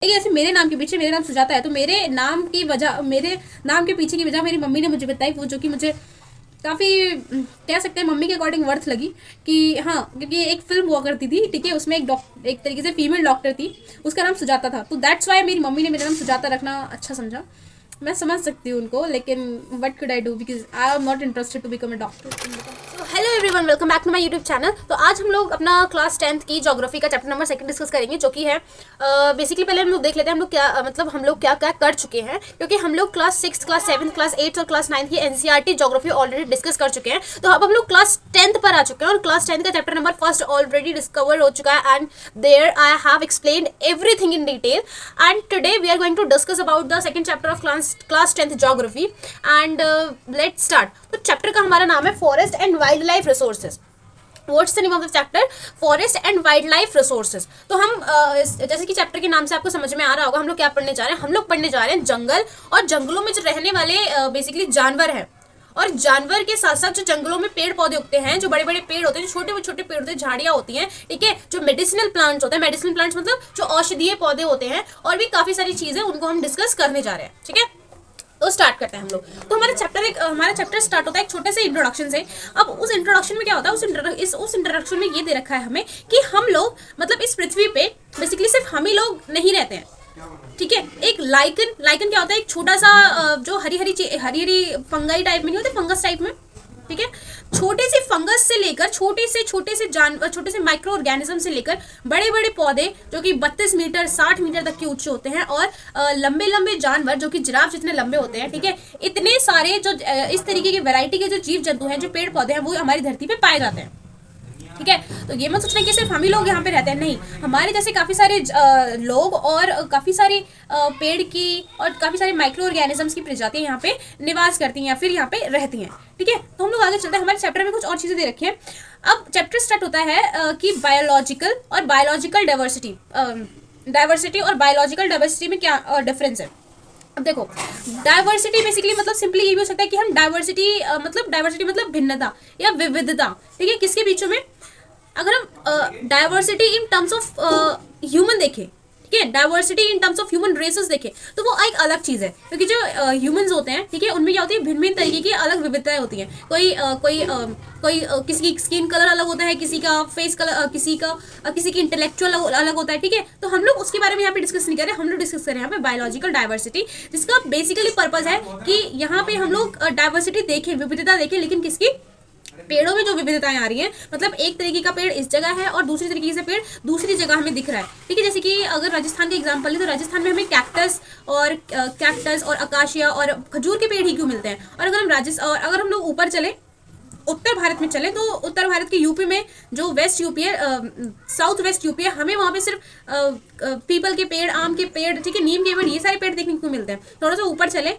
देखिए ऐसे मेरे नाम के पीछे, मेरा नाम सुजाता है, तो मेरे नाम की वजह, मेरे नाम के पीछे की वजह मेरी मम्मी ने मुझे बताई, वो जो कि मुझे काफ़ी कह सकते हैं मम्मी के अकॉर्डिंग वर्थ लगी कि हाँ, क्योंकि एक फिल्म हुआ करती थी, ठीक है, उसमें एक तरीके से फीमेल डॉक्टर थी, उसका नाम सुजाता था, तो दैट्स वाई मेरी मम्मी ने मेरा नाम सुजाता रखना अच्छा समझा। मैं समझ सकती हूँ उनको, लेकिन what could I do, because I am not interested to become a doctor. तो hello everyone, welcome back to my YouTube channel. तो आज हम लोग अपना क्लास 10th की ज्योग्राफी का चैप्टर नंबर 2 डिस्कस करेंगे, जो कि है बेसिकली पहले हम लोग देख लेते हैं हम लोग क्या हम लोग क्या क्या कर चुके हैं, क्योंकि हम लोग क्लास 6, क्लास 7, क्लास 8 और क्लास 9 की एनसीईआरटी ज्योग्राफी ऑलरेडी डिस्कस कर चुके हैं। तो अब हम लोग क्लास 10th पर आ चुके हैं और क्लास 10th का चैप्टर नंबर 1 ऑलरेडी डिस्कवर हो चुका है, and there I have explained everything in detail. And today we are going to discuss about the second chapter of class 10th geography. And let's start. तो chapter का हमारा नाम है forest and wild life resources. What's the name of the chapter? Forest and Wildlife Resources। तो हम जैसे कि chapter के नाम से आपको समझ में आ रहा होगा हम लोग क्या पढ़ने जा रहे हैं। हम लोग पढ़ने जा रहे हैं जंगल और जंगलों में जो रहने वाले बेसिकली जानवर हैं, और जानवर के साथ साथ जो जंगलों में पेड़ पौधे उगते हैं, जो बड़े बड़े पेड़ होते हैं, जो छोटे छोटे पेड़ होते हैं, झाड़ियाँ होती हैं, ठीक है, जो मेडिसिनल प्लांट्स होते हैं, मेडिसिनल प्लांट्स मतलब जो औषधीय पौधे होते हैं, और भी काफ़ी सारी चीज़ें, उनको हम डिस्कस करने जा रहे हैं, ठीक है। तो स्टार्ट करते हैं हम लोग। तो हमारा चैप्टर स्टार्ट होता है एक छोटे से इंट्रोडक्शन से। अब उस इंट्रोडक्शन में क्या होता है, उस इंट्रोडक्शन में ये दे रखा है हमें कि हम लोग मतलब इस पृथ्वी पे बेसिकली सिर्फ हम ही लोग नहीं रहते हैं, ठीक है। एक लाइकन क्या होता है, एक छोटा सा जो हरी हरी फंगाई टाइप में नहीं होते, फंगस टाइप में, ठीक है। छोटे से फंगस से लेकर छोटे से माइक्रो ऑर्गेनिज्म से लेकर बड़े बड़े पौधे जो कि 32 मीटर 60 मीटर तक के ऊंचे होते हैं, और लंबे लंबे जानवर जो कि जिराफ जितने लंबे होते हैं, ठीक है। इतने सारे जो इस तरीके की वैरायटी के जो जीव जंतु हैं, जो पेड़ पौधे हैं, वो हमारी धरती पे पाए जाते हैं, ठीक है। तो ये मत सोचना कि सिर्फ हम ही लोग यहाँ पे रहते हैं, नहीं, हमारे जैसे काफ़ी सारे लोग और काफ़ी सारे पेड़ की और काफ़ी सारे माइक्रो ऑर्गेनिजम्स की प्रजातियाँ यहाँ पे निवास करती हैं या फिर यहाँ पे रहती हैं, ठीक है। तो हम लोग आगे चलते हैं। हमारे चैप्टर में कुछ और चीज़ें दे रखी हैं। अब चैप्टर स्टार्ट होता है कि बायोलॉजिकल डाइवर्सिटी और बायोलॉजिकल डाइवर्सिटी में क्या डिफरेंस है। अब देखो, डाइवर्सिटी बेसिकली मतलब सिंपली ये भी हो सकता है कि हम डाइवर्सिटी मतलब भिन्नता या विविधता, ठीक है, किसके बीचों में। अगर हम diversity in terms of human देखें, ठीक है, diversity in terms of human races देखें, तो वो एक अलग चीज़ है, क्योंकि जो ह्यूमंस होते हैं, ठीक है, उनमें क्या होती है, भिन्न भिन्न तरीके की अलग विविधताएं होती हैं। कोई किसी की स्किन कलर अलग होता है, किसी का फेस कलर, किसी की इंटेलेक्चुअल अलग होता है, ठीक है। तो हम लोग उसके बारे में यहाँ पे डिस्कस नहीं कर रहे, हम लोग डिस्कस कर रहे हैं यहाँ पे बायोलॉजिकल डाइवर्सिटी, जिसका बेसिकली पर्पज है कि यहाँ पे हम लोग डाइवर्सिटी देखें, विविधता देखें, लेकिन किसकी, पेड़ों में जो विविधताएं आ रही हैं, मतलब एक तरीके का पेड़ इस जगह है और दूसरी तरीके से पेड़ दूसरी जगह हमें दिख रहा है, ठीक है। जैसे कि अगर राजस्थान का एग्जांपल ले, तो राजस्थान में हमें कैक्टस और अकाशिया और खजूर के पेड़ ही क्यों मिलते हैं। और अगर हम लोग ऊपर चले, उत्तर भारत में चले, तो उत्तर भारत के यूपी में जो वेस्ट यूपी है, साउथ वेस्ट यूपी है, हमें वहाँ पे सिर्फ पीपल के पेड़, आम के पेड़, ठीक है, नीम के पेड़, ये सारे पेड़ देखने को मिलते हैं। थोड़ा सा ऊपर चले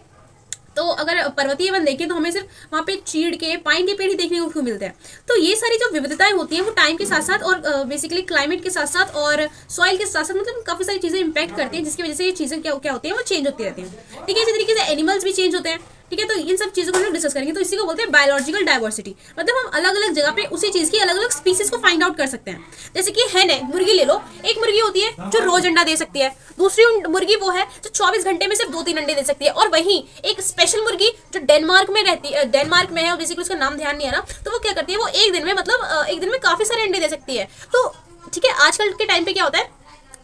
तो अगर पर्वतीय वन देखें तो हमें सिर्फ वहाँ पे चीड़ के, पाइन के पेड़ ही देखने को मिलते हैं। तो ये सारी जो विविधताएं होती हैं वो टाइम के साथ साथ और बेसिकली क्लाइमेट के साथ साथ और सॉइल के साथ साथ मतलब काफ़ी सारी चीज़ें इंपैक्ट करती हैं, जिसकी वजह से ये चीज़ें क्या होती हैं, वो चेंज होती रहती हैं, ठीक है। इसी तरीके से एनिमल्स भी चेंज होते हैं, ठीक है। तो इन सब चीज़ों को हम लोग डिस्कस करेंगे। तो इसी को बोलते हैं बायोलॉजिकल डाइवर्सिटी, मतलब हम अलग अलग जगह पे उसी चीज़ की अलग अलग स्पीसीज को फाइंड आउट कर सकते हैं। जैसे कि है मुर्गी ले लो, एक मुर्गी होती है जो रोज अंडा दे सकती है, दूसरी मुर्गी वो है जो 24 घंटे में सिर्फ 2-3 अंडे दे सकती है, और वहीं एक स्पेशल मुर्गी जो डेनमार्क में है, और बेसिकली उसका नाम ध्यान नहीं आ रहा, तो वो क्या करती है, वो एक दिन में काफ़ी सारे अंडे दे सकती है। तो ठीक है, आजकल के टाइम पे क्या होता है,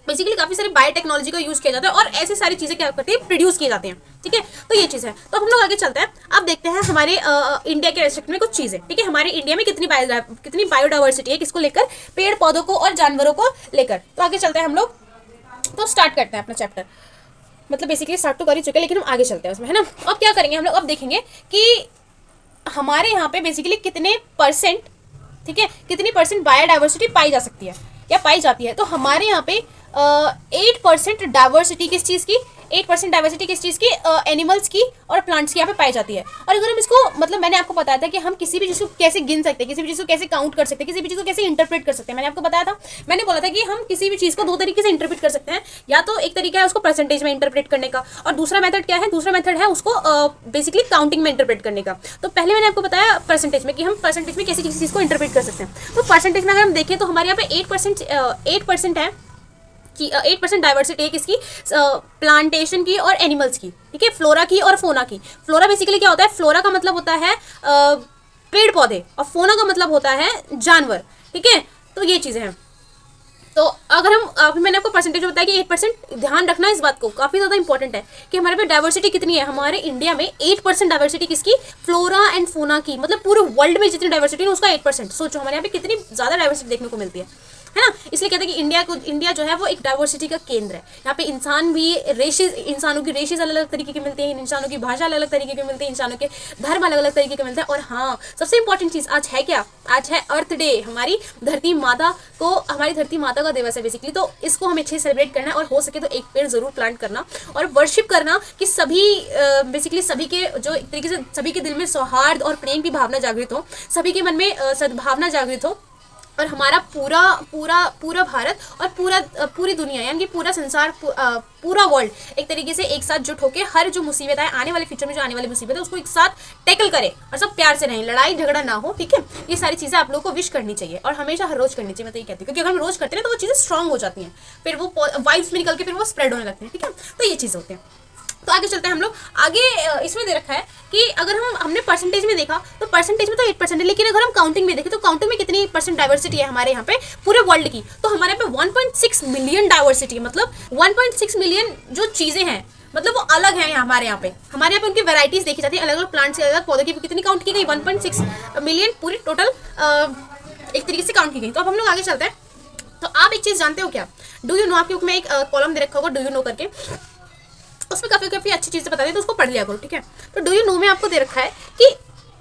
बेसिकली काफ़ी सारी बायोटेक्नोलॉजी का यूज़ किया जाता है और ऐसी सारी चीज़ें क्या करती है, प्रोड्यूस किए जाते हैं, ठीक है। तो ये चीज़ है। तो हम लोग आगे चलते हैं। अब देखते हैं हमारे इंडिया के रेस्पेक्ट में कुछ चीज़ें, ठीक है। हमारे इंडिया में कितनी बायोडाइवर्सिटी है, किसको लेकर, पेड़ पौधों को और जानवरों को लेकर। तो आगे चलते हैं हम लोग। तो स्टार्ट करते हैं अपना चैप्टर, मतलब बेसिकली स्टार्ट तो कर ही चुके हैं, लेकिन हम आगे चलते हैं उसमें, है ना। अब क्या करेंगे हम लोग, अब देखेंगे कि हमारे यहाँ पे बेसिकली कितने परसेंट, ठीक है, कितनी परसेंट बायोडाइवर्सिटी पाई जा सकती है या पाई जाती है। तो हमारे यहाँ पे 8% डाइवर्सिटी किस चीज़ की, 8% डाइवर्सिटी किस चीज़ की, एनिमल्स की और प्लांट्स की यहाँ पे पाई जाती है। और अगर हम इसको, मतलब मैंने आपको बताया था कि हम किसी भी चीज़ को कैसे गिन सकते हैं, किसी भी चीज़ को कैसे काउंट कर सकते हैं, किसी भी चीज़ को कैसे इंटरप्रेट कर सकते हैं, मैंने आपको बताया था। मैंने बोला था कि हम किसी भी चीज़ को 2 तरीके से इंटरप्रेट कर सकते हैं, या तो एक तरीका है उसको परसेंटेज में इंटरप्रेट करने का, और दूसरा मेथड क्या है, दूसरा मेथड है उसको बेसिकली काउंटिंग में इंटरप्रेट करने का। तो पहले मैंने आपको बताया परसेंटेज में कि हम परसेंटेज में कैसे किसी चीज़ को इंटरप्रेट कर सकते हैं। तो परसेंटेज में अगर हम देखें तो हमारे यहाँ पे 8% है, की 8% डाइवर्सिटी है किसकी, प्लांटेशन की और एनिमल्स की, ठीक है, फ्लोरा की और फोना की। फ्लोरा बेसिकली क्या होता है, फ्लोरा का मतलब होता है पेड़ पौधे, और फोना का मतलब होता है जानवर, ठीक है। तो ये चीज़ें हैं। तो अगर हम अभी मैंने आपको परसेंटेज बताया कि 8%, ध्यान रखना इस बात को, काफ़ी ज़्यादा इंपॉर्टेंट है कि हमारे पे डाइवर्सिटी कितनी है। हमारे इंडिया में 8% डाइवर्सिटी किसकी, फ्लोरा एंड फोना की, मतलब पूरे वर्ल्ड में जितनी डाइवर्सिटी है उसका 8%। सोचो हमारे यहाँ पे कितनी ज़्यादा डाइवर्सिटी देखने को मिलती है ना। इसलिए कहते हैं कि इंडिया जो है वो एक डाइवर्सिटी का केंद्र है। यहाँ पे इंसान भी रेशेज, इंसानों की रेशेज अलग अलग तरीके की मिलती हैं, इंसानों की भाषा अलग अलग तरीके की मिलती है, इंसानों के धर्म अलग अलग तरीके के मिलते हैं। और हाँ, सबसे इंपॉर्टेंट चीज़ आज है क्या, आज है अर्थ डे। हमारी धरती माता का दिवस है बेसिकली। तो इसको हमें अच्छे से सेलिब्रेट करना है, और हो सके तो एक पेड़ जरूर प्लांट करना और वर्शिप करना कि सभी बेसिकली सभी के जो एक तरीके से सभी के दिल में सौहार्द और प्रेम की भावना जागृत हो, सभी के मन में सद्भावना जागृत हो, और हमारा पूरा भारत और पूरी दुनिया यानी कि पूरा संसार, पूरा वर्ल्ड एक तरीके से एक साथ जुट होकर हर जो मुसीबत है, आने वाले फ्यूचर में जो आने वाली मुसीबत है, उसको एक साथ टैकल करे और सब प्यार से रहें, लड़ाई झगड़ा ना हो, ठीक है। ये सारी चीज़ें आप लोगों को विश करनी चाहिए और हमेशा हर रोज करनी चाहिए, मैं तो ये कहती हूँ, क्योंकि अगर हम रोज करते हैं तो वो चीज़ें स्ट्रांग हो जाती हैं, फिर वो वाइब्स में निकल के फिर वो स्प्रेड होने लगते हैं, ठीक है। तो ये चीज़ें होती हैं। तो आगे चलते हैं हम लोग आगे। इसमें दे रखा है कि अगर हमने परसेंटेज में देखा तो परसेंटेज में तो 8% है, लेकिन अगर हम काउंटिंग में देखें तो काउंटिंग में कितनी परसेंट डाइवर्सिटी है हमारे यहाँ पे पूरे वर्ल्ड की, तो हमारे यहाँ पे 1.6 मिलियन डाइवर्सिटी है। मतलब 1.6 मिलियन जो चीज़ें हैं, मतलब वो अलग है हमारे यहाँ पे उनकी वैराइटीज देखी जाती है, अलग अलग प्लांट्स, अलग अलग पौधों की कितनी काउंट की गई, 1.6 मिलियन पूरी टोटल एक तरीके से काउंट की गई। तो अब हम लोग आगे चलते हैं। तो आप एक चीज़ जानते हो क्या, डू यू नो, आपके बुक में एक कॉलम दे रखा होगा डू यू नो करके, उसमें काफ़ी अच्छी चीज़ें बताती है, तो उसको पढ़ लिया करो, ठीक है। तो डू यू नो में आपको दे रखा है कि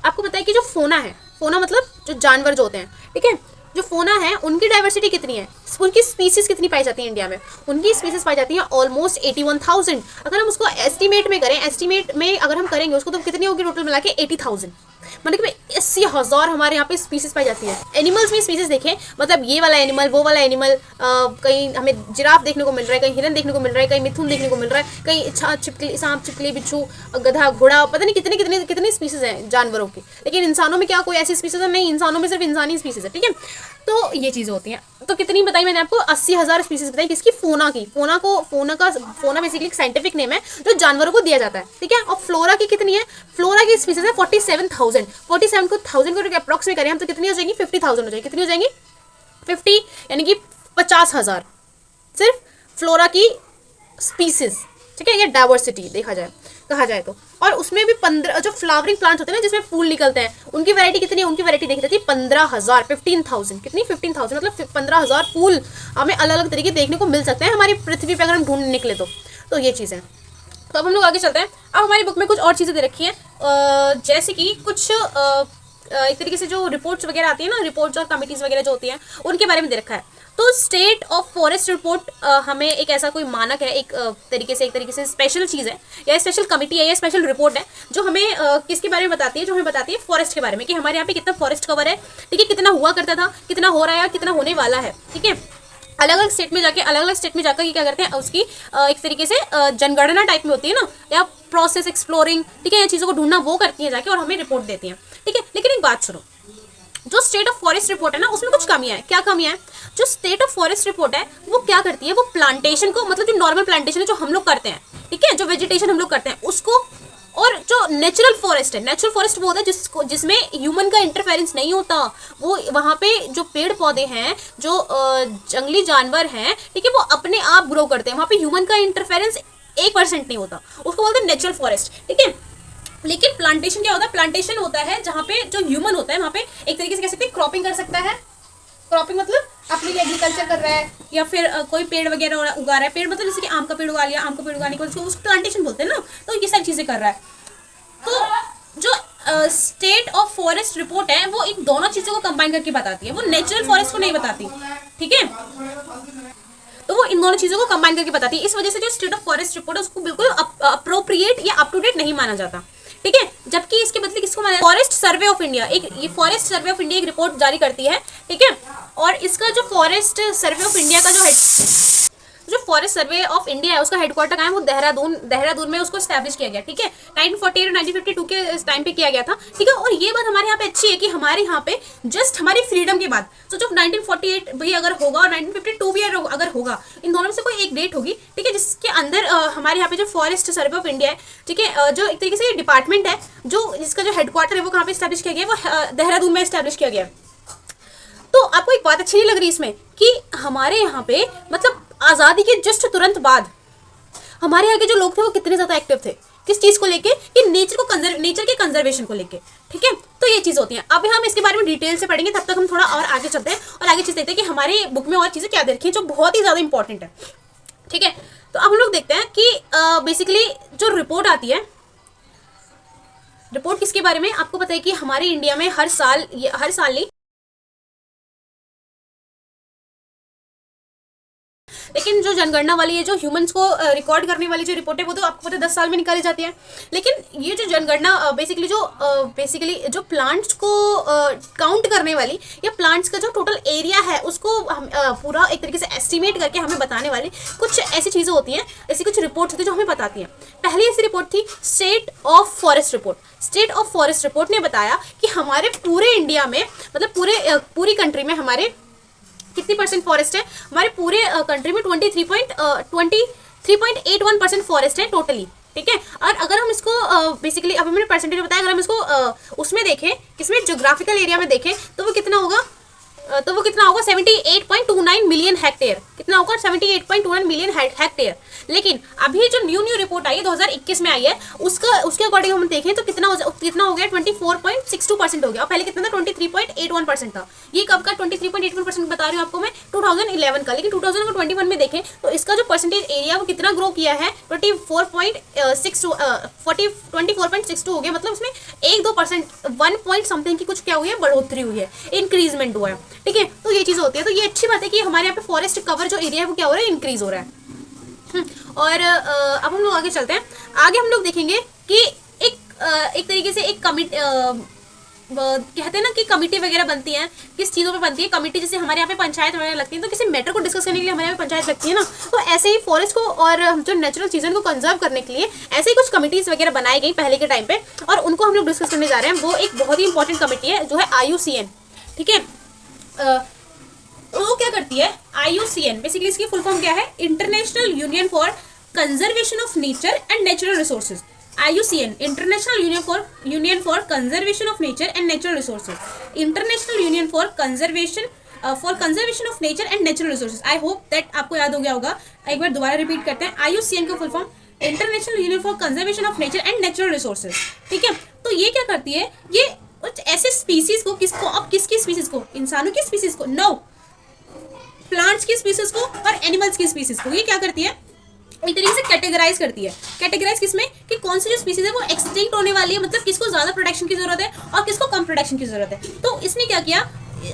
आपको पता है कि जो फोना है, फोना मतलब जो जानवर जो होते हैं, ठीक है, जो फोना है उनकी डाइवर्सिटी कितनी है, उनकी स्पीसीज कितनी पाई जाती है इंडिया में, उनकी स्पीसीज पाई जाती है ऑलमोस्ट 81,000। अगर हम उसको एस्टिमेट में करें, एस्टिमेट में अगर हम करेंगे उसको, तो कितनी होगी टोटल मिला के 80,000, मतलब कि 80,000 हमारे यहाँ पे स्पीसीज पाई जाती है। एनिमल्स में स्पीसीज देखें, मतलब ये वाला एनिमल, वो वाला एनिमल, कहीं हमें जिराफ देखने को मिल रहा है, कहीं हिरन देखने को मिल रहा है, कहीं मिथुन देखने को मिल रहा है, कहीं सांप छिपकली बिच्छू गधा घोड़ा, पता नहीं कितने कितने कितने स्पीसीज हैं जानवरों की। लेकिन इंसानों में क्या कोई ऐसी स्पीसीज है नहीं, इंसानों में सिर्फ इंसानी स्पीसीज है, ठीक है। तो ये चीज़ें होती हैं। तो कितनी बताई मैंने आपको, 80,000 स्पीसीज बताई किसकी, फोना की। फोना बेसिकली एक साइंटिफिक नेम है जो जानवरों को दिया जाता है, ठीक है। और फ्लोरा की कितनी है, फ्लोरा की स्पीसीज है 47,000 को अप्रॉक्स में करें हम तो कितनी हो जाएगी, 50,000 हो जाएगी। कितनी हो जाएंगी, 50 यानी कि 50,000 सिर्फ फ्लोरा की स्पीसीज, ठीक है। ये डाइवर्सिटी कहा जाए तो। और उसमें भी 15 जो फ्लावरिंग प्लांट्स होते हैं ना, जिसमें फूल निकलते हैं, उनकी वैरायटी कितनी है, उनकी वैरायटी देखी जाती है 15,000, 15,000 कितनी, 15,000 मतलब 15,000 फूल हमें अलग अलग तरीके देखने को मिल सकते हैं हमारी पृथ्वी पर अगर हम ढूंढ निकले तो ये चीज़ें। तो अब हम लोग आगे चलते हैं। अब हमारी बुक में कुछ और चीज़ें दे रखी हैं, जैसे कि कुछ एक तरीके से जो रिपोर्ट्स वगैरह आती है ना, रिपोर्ट्स और कमिटीज़ वगैरह जो होती हैं उनके बारे में दे रखा है। तो स्टेट ऑफ फॉरेस्ट रिपोर्ट हमें एक ऐसा कोई मानक है, एक तरीके से स्पेशल चीज़ है, या स्पेशल कमिटी है, या स्पेशल रिपोर्ट है जो हमें किसके बारे में बताती है, जो हमें बताती है फॉरेस्ट के बारे में, कि हमारे यहाँ पे कितना फॉरेस्ट कवर है, ठीक है, कितना हुआ करता था, कितना हो रहा है, कितना होने वाला है, ठीक है। अलग अलग स्टेट में जाकर ये क्या करते हैं, उसकी एक तरीके से जनगणना टाइप में होती है ना, या प्रोसेस एक्सप्लोरिंग, ठीक है, ये चीज़ों को ढूंढना वो करती हैं जाके, और हमें रिपोर्ट देती हैं, ठीक है। लेकिन एक बात सुनो, जो स्टेट ऑफ फॉरेस्ट रिपोर्ट है ना, उसमें कुछ कमियां हैं। क्या कमियां हैं, जो स्टेट ऑफ फॉरेस्ट रिपोर्ट है वो क्या करती है, वो प्लांटेशन को, मतलब जो नॉर्मल प्लांटेशन है जो हम लोग करते हैं, ठीक है, जो वेजिटेशन हम लोग करते हैं उसको, और जो नेचुरल फॉरेस्ट है, नेचुरल फॉरेस्ट वो होता है जिसमें ह्यूमन का इंटरफेरेंस नहीं होता, वो वहाँ पे जो पेड़ पौधे हैं, जो जंगली जानवर हैं, ठीक है, वो अपने आप ग्रो करते हैं, वहाँ पे ह्यूमन का इंटरफेरेंस 1% नहीं होता, उसको बोलते हैं नेचुरल फॉरेस्ट, ठीक है। लेकिन प्लांटेशन क्या होता है, प्लांटेशन होता है जहाँ पे जो ह्यूमन होता है वहाँ पे एक तरीके से कह सकते हैं क्रॉपिंग कर सकता है। क्रॉपिंग मतलब अपने लिए एग्रीकल्चर कर रहा है, या फिर कोई पेड़ वगैरह उगा रहा है, पेड़ मतलब जैसे कि आम का पेड़ उगा लिया, आम का पेड़ उगाने को उसको प्लांटेशन बोलते हैं ना, तो ये सारी चीज़ें कर रहा है। तो जो स्टेट ऑफ फॉरेस्ट रिपोर्ट है वो इन दोनों चीज़ों को कंबाइन करके बताती है, वो नेचुरल फॉरेस्ट को नहीं बताती, ठीक है। तो वो इन दोनों चीज़ों को कंबाइन करके बताती है, इस वजह से जो स्टेट ऑफ फॉरेस्ट रिपोर्ट है उसको बिल्कुल अप्रोप्रिएट या अप टू डेट नहीं माना जाता, ठीक है। जबकि इसके बदले किसको माना, फॉरेस्ट सर्वे ऑफ इंडिया, ये फॉरेस्ट सर्वे ऑफ इंडिया एक रिपोर्ट जारी करती है, ठीक है। और इसका जो फॉरेस्ट सर्वे ऑफ इंडिया का जो हेड जो फॉरेस्ट सर्वे ऑफ इंडिया है उसका हेडक्वार्टर कहाँ है, वो देहरादून में उसको स्टैब्लिश किया गया, ठीक है। 1948 और 1952 के टाइम पे किया गया था, ठीक है। और ये बात हमारे यहाँ पे अच्छी है कि हमारे यहाँ पे जस्ट हमारी फ्रीडम के बाद, तो जो 1948 भी अगर होगा और 1952 भी अगर होगा, इन दोनों में से कोई एक डेट होगी, ठीक है, जिसके अंदर हमारे यहाँ पे जो फॉरेस्ट सर्वे ऑफ इंडिया है, ठीक है, जो एक तरीके से डिपार्टमेंट है, जो जिसका जो हेडक्वार्टर है वो कहाँ पे स्टैब्लिश किया गया है, वो देहरादून में स्टैब्लिश किया गया है। तो आपको एक बात अच्छी नहीं लग रही इसमें कि हमारे यहाँ पे मतलब आज़ादी के जस्ट तुरंत बाद हमारे यहाँ के जो लोग थे वो कितने ज़्यादा एक्टिव थे, किस चीज़ को लेके, कि नेचर के कंजर्वेशन को लेके, ठीक है। तो ये चीज़ होती है। अभी हम इसके बारे में डिटेल से पढ़ेंगे, तब तक हम थोड़ा और आगे चलते हैं और आगे चीज़ देखते हैं कि हमारी बुक में और चीज़ें क्या दे रखी हैं जो बहुत ही ज़्यादा इंपॉर्टेंट है, ठीक है। तो अब हम लोग देखते हैं कि बेसिकली जो रिपोर्ट आती है, रिपोर्ट किसके बारे में, आपको पता है कि हमारे इंडिया में हर साल नहीं, लेकिन जो जनगणना वाली है, जो ह्यूमंस को रिकॉर्ड करने वाली जो रिपोर्ट है, वो तो आपको पता है 10 साल में निकाली जाती है। लेकिन ये जो जनगणना बेसिकली जो प्लांट्स को काउंट करने वाली या प्लांट्स का जो टोटल एरिया है उसको हम पूरा एक तरीके से एस्टिमेट करके हमें बताने वाली कुछ ऐसी चीज़ें होती हैं, ऐसी कुछ रिपोर्ट्स होती हैं जो हमें बताती हैं। पहली ऐसी रिपोर्ट थी state of forest report. State of forest report ने बताया कि हमारे पूरे इंडिया में, मतलब पूरी कंट्री में हमारे कितनी परसेंट फॉरेस्ट है, हमारे पूरे कंट्री में 23.81% फॉरेस्ट है टोटली, ठीक है। और अगर हम इसको बेसिकली अभी मैंने परसेंटेज बताया, अगर हम इसको उसमें देखें, किसमें, ज्योग्राफिकल एरिया में देखें, तो वो कितना होगा 78.29 मिलियन हेक्टेयर। कितना होगा 78.29 मिलियन हेक्टेयर। लेकिन अभी जो न्यू रिपोर्ट आई है 2021 में आई है, उसके अकॉर्डिंग हम देखें तो कितना हो गया 24.62% हो गया। और पहले कितना था 23.81% था। ये कब का 23.81% बता रही हूँ आपको मैं, 2011 का। लेकिन 2021 में देखें तो इसका जो परसेंटेज एरिया वो कितना ग्रो किया है 24.62 हो गया। मतलब उसमें 1-2% 1 पॉइंट समथिंग की कुछ क्या हुई है, बढ़ोतरी हुई है, इंक्रीजमेंट हुआ है, ठीक है। तो ये चीज़ होती है। तो ये अच्छी बात है कि हमारे यहाँ पे फॉरेस्ट कवर जो एरिया है वो क्या हो रहा है, इंक्रीज हो रहा है। और अब हम लोग आगे चलते हैं। आगे हम लोग देखेंगे कि एक तरीके से एक कमिटी, कहते हैं ना कि कमिटी वगैरह बनती है, किस चीज़ों पे बनती है कमिटी, जैसे हमारे यहाँ पे पंचायत वगैरह लगती है, तो किसी मैटर को डिस्कस करने के लिए हमारे यहाँ पे पंचायत लगती है ना, तो ऐसे ही फॉरेस्ट को और जो नेचुरल चीज़ों को कंजर्व करने के लिए ऐसे ही कुछ कमिटीज़ वगैरह बनाई गई पहले के टाइम पे, और उनको हम लोग डिस्कस करने जा रहे हैं। वो एक बहुत ही इंपॉर्टेंट कमिटी है जो है IUCN, ठीक है। वो क्या करती है IUCN, बेसिकली इसकी फुल फॉर्म क्या है, international union for conservation of nature and natural resources. IUCN, international union for conservation of nature and natural resources. International union for conservation of nature and natural resources. I hope that आपको याद हो गया होगा। एक बार दोबारा repeat करते हैं। IUCN का full form international union for conservation of nature and natural resources, ठीक है। तो ये क्या करती है, ये ऐसे स्पीसीज को, किसकी स्पीसीज को, इंसानों की स्पीसीज को, नो, प्लांट्स की स्पीसीज को और एनिमल्स की स्पीसीज को, ये क्या करती है, एक तरीके से कैटेगराइज करती है। कैटेगराइज किसमें, कि कौन सी जो स्पीसीज है वो एक्सटिंक्ट होने वाली है, मतलब किसको ज्यादा प्रोटेक्शन की जरूरत है और किसको कम प्रोटेक्शन की जरूरत है। तो इसने क्या किया,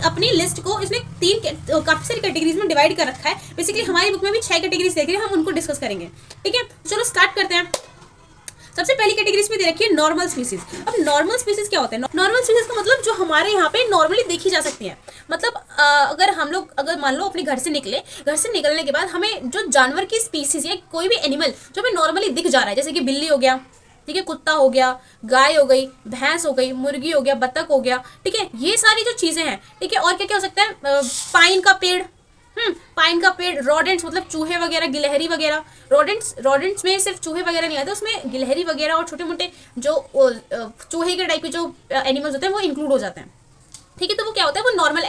अपनी लिस्ट को इसने काफी सारी कैटेगरीज में डिवाइड कर रखा है। बेसिकली हमारी बुक में भी 6 कैटेगरीज देख रहे हैं, हम उनको डिस्कस करेंगे, ठीक है। चलो स्टार्ट करते हैं। सबसे पहली कैटेगरीज में दे रखी है नॉर्मल स्पीसीज। अब नॉर्मल स्पीसीज क्या होता है, नॉर्मल स्पीसीज का मतलब जो हमारे यहाँ पे नॉर्मली देखी जा सकती है। मतलब अगर मान लो अपने घर से निकलने के बाद हमें जो जानवर की स्पीसीज या कोई भी एनिमल जो हमें नॉर्मली दिख जा रहा है, जैसे कि बिल्ली हो गया, ठीक है, कुत्ता हो गया, गाय हो गई, भैंस हो गई, मुर्गी हो गया, बत्तख हो गया, ठीक है, ये सारी जो चीजें हैं, ठीक है। और क्या क्या हो सकता है, पाइन का पेड़, रोडेंट्स मतलब चूहे वगैरह, गिलहरी वगैरह। रोडेंट्स में सिर्फ चूहे वगैरह नहीं आते, उसमें गिलहरी वगैरह और छोटे मोटे जो चूहे के टाइप के जो एनिमल्स होते हैं वो इंक्लूड हो जाते हैं, ठीक है। तो वो क्या होता है, वो नॉर्मल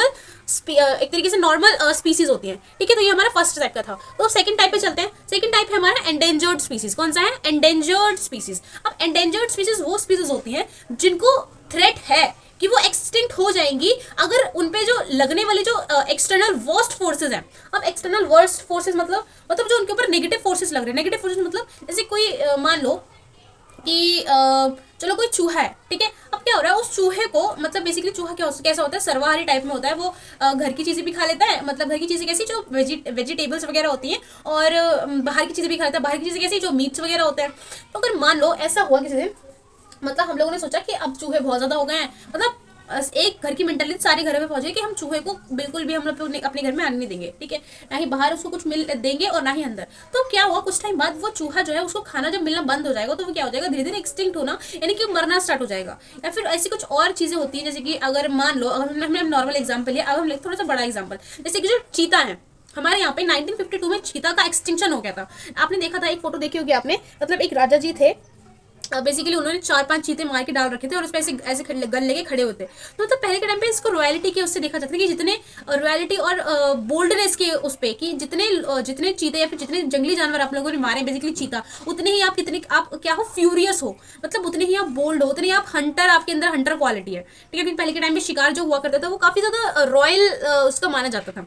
एक तरीके से नॉर्मल स्पीसीज होती हैं, ठीक है। तो ये हमारा फर्स्ट टाइप का था। तो सेकंड टाइप पे चलते हैं। सेकंड टाइप है हमारा एंडेंजर्ड स्पीसीज। कौन सा है, एंडेंजर्ड स्पीसीज। अब एंडेंजर्ड स्पीसीज वो स्पीसीज होती हैं जिनको थ्रेट है कि वो एक्सटिंक्ट हो जाएंगी अगर उन पे जो लगने वाली जो एक्सटर्नल वर्स्ट फोर्सेज हैं। अब एक्सटर्नल वर्स्ट फोर्सेज मतलब जो उनके ऊपर नेगेटिव फोर्सेज लग रहे हैं। नेगेटिव फोर्सेज मतलब जैसे कोई मान लो कि चलो कोई चूहा है, ठीक है। अब क्या हो रहा है, उस चूहे को मतलब बेसिकली चूहा कैसा होता है, सर्वाहारी टाइप में होता है। वो घर की चीज़ें भी खा लेता है, मतलब घर की चीज़ें कैसी जो वेजिटेबल्स वगैरह होती हैं, और बाहर की चीज़ें भी खा लेता है। बाहर की चीज़ें कैसी जो मीट्स वगैरह होते हैं। तो अगर मान लो ऐसा हुआ किसी दिन, मतलब हम लोगों ने सोचा कि अब चूहे बहुत ज़्यादा हो गए हैं, मतलब एक घर की मेंटालिटी सारे घरों में पहुंचे कि हम चूहे को बिल्कुल भी हम लोग अपने घर में आने नहीं देंगे, ठीक है, ना ही बाहर उसको कुछ मिल देंगे और ना ही अंदर। तो क्या हुआ, कुछ टाइम बाद वो चूहा जो है उसको खाना जब मिलना बंद हो जाएगा तो वो क्या हो जाएगा, धीरे धीरे एक्सटिंक्ट होना, यानी कि मरना स्टार्ट हो जाएगा। या फिर ऐसी कुछ और चीजें होती हैं, जैसे कि अगर मान लो, अगर हमने नॉर्मल एग्जाम्पल लिया, अब हम थोड़ा सा बड़ा एग्जाम्पल, जैसे कि जो चीता है हमारे यहाँ पे 1952 में चीता का एक्सटिंक्शन हो गया था। आपने देखा था, एक फोटो देखी होगी आपने, मतलब एक राजा जी थे, बेसिकली उन्होंने 4-5 चीते मार के डाल रखे थे और उस पर ऐसे गन लेके खड़े होते। तो मतलब पहले के टाइम पे इसको रॉयलिटी के उससे देखा जाता है कि जितने रॉयलिटी और बोल्डनेस के उस पे, कि जितने चीते या फिर जितने जंगली जानवर आप लोगों ने मारे, बेसिकली चीता, उतने ही आप क्या हो, फ्यूरियस हो, मतलब उतने ही आप बोल्ड हो, उतने ही आप हंटर, आपके अंदर हंटर क्वालिटी है, ठीक है। लेकिन पहले के टाइम पे शिकार जो हुआ करता था वो काफी ज्यादा रॉयल उसका माना जाता था,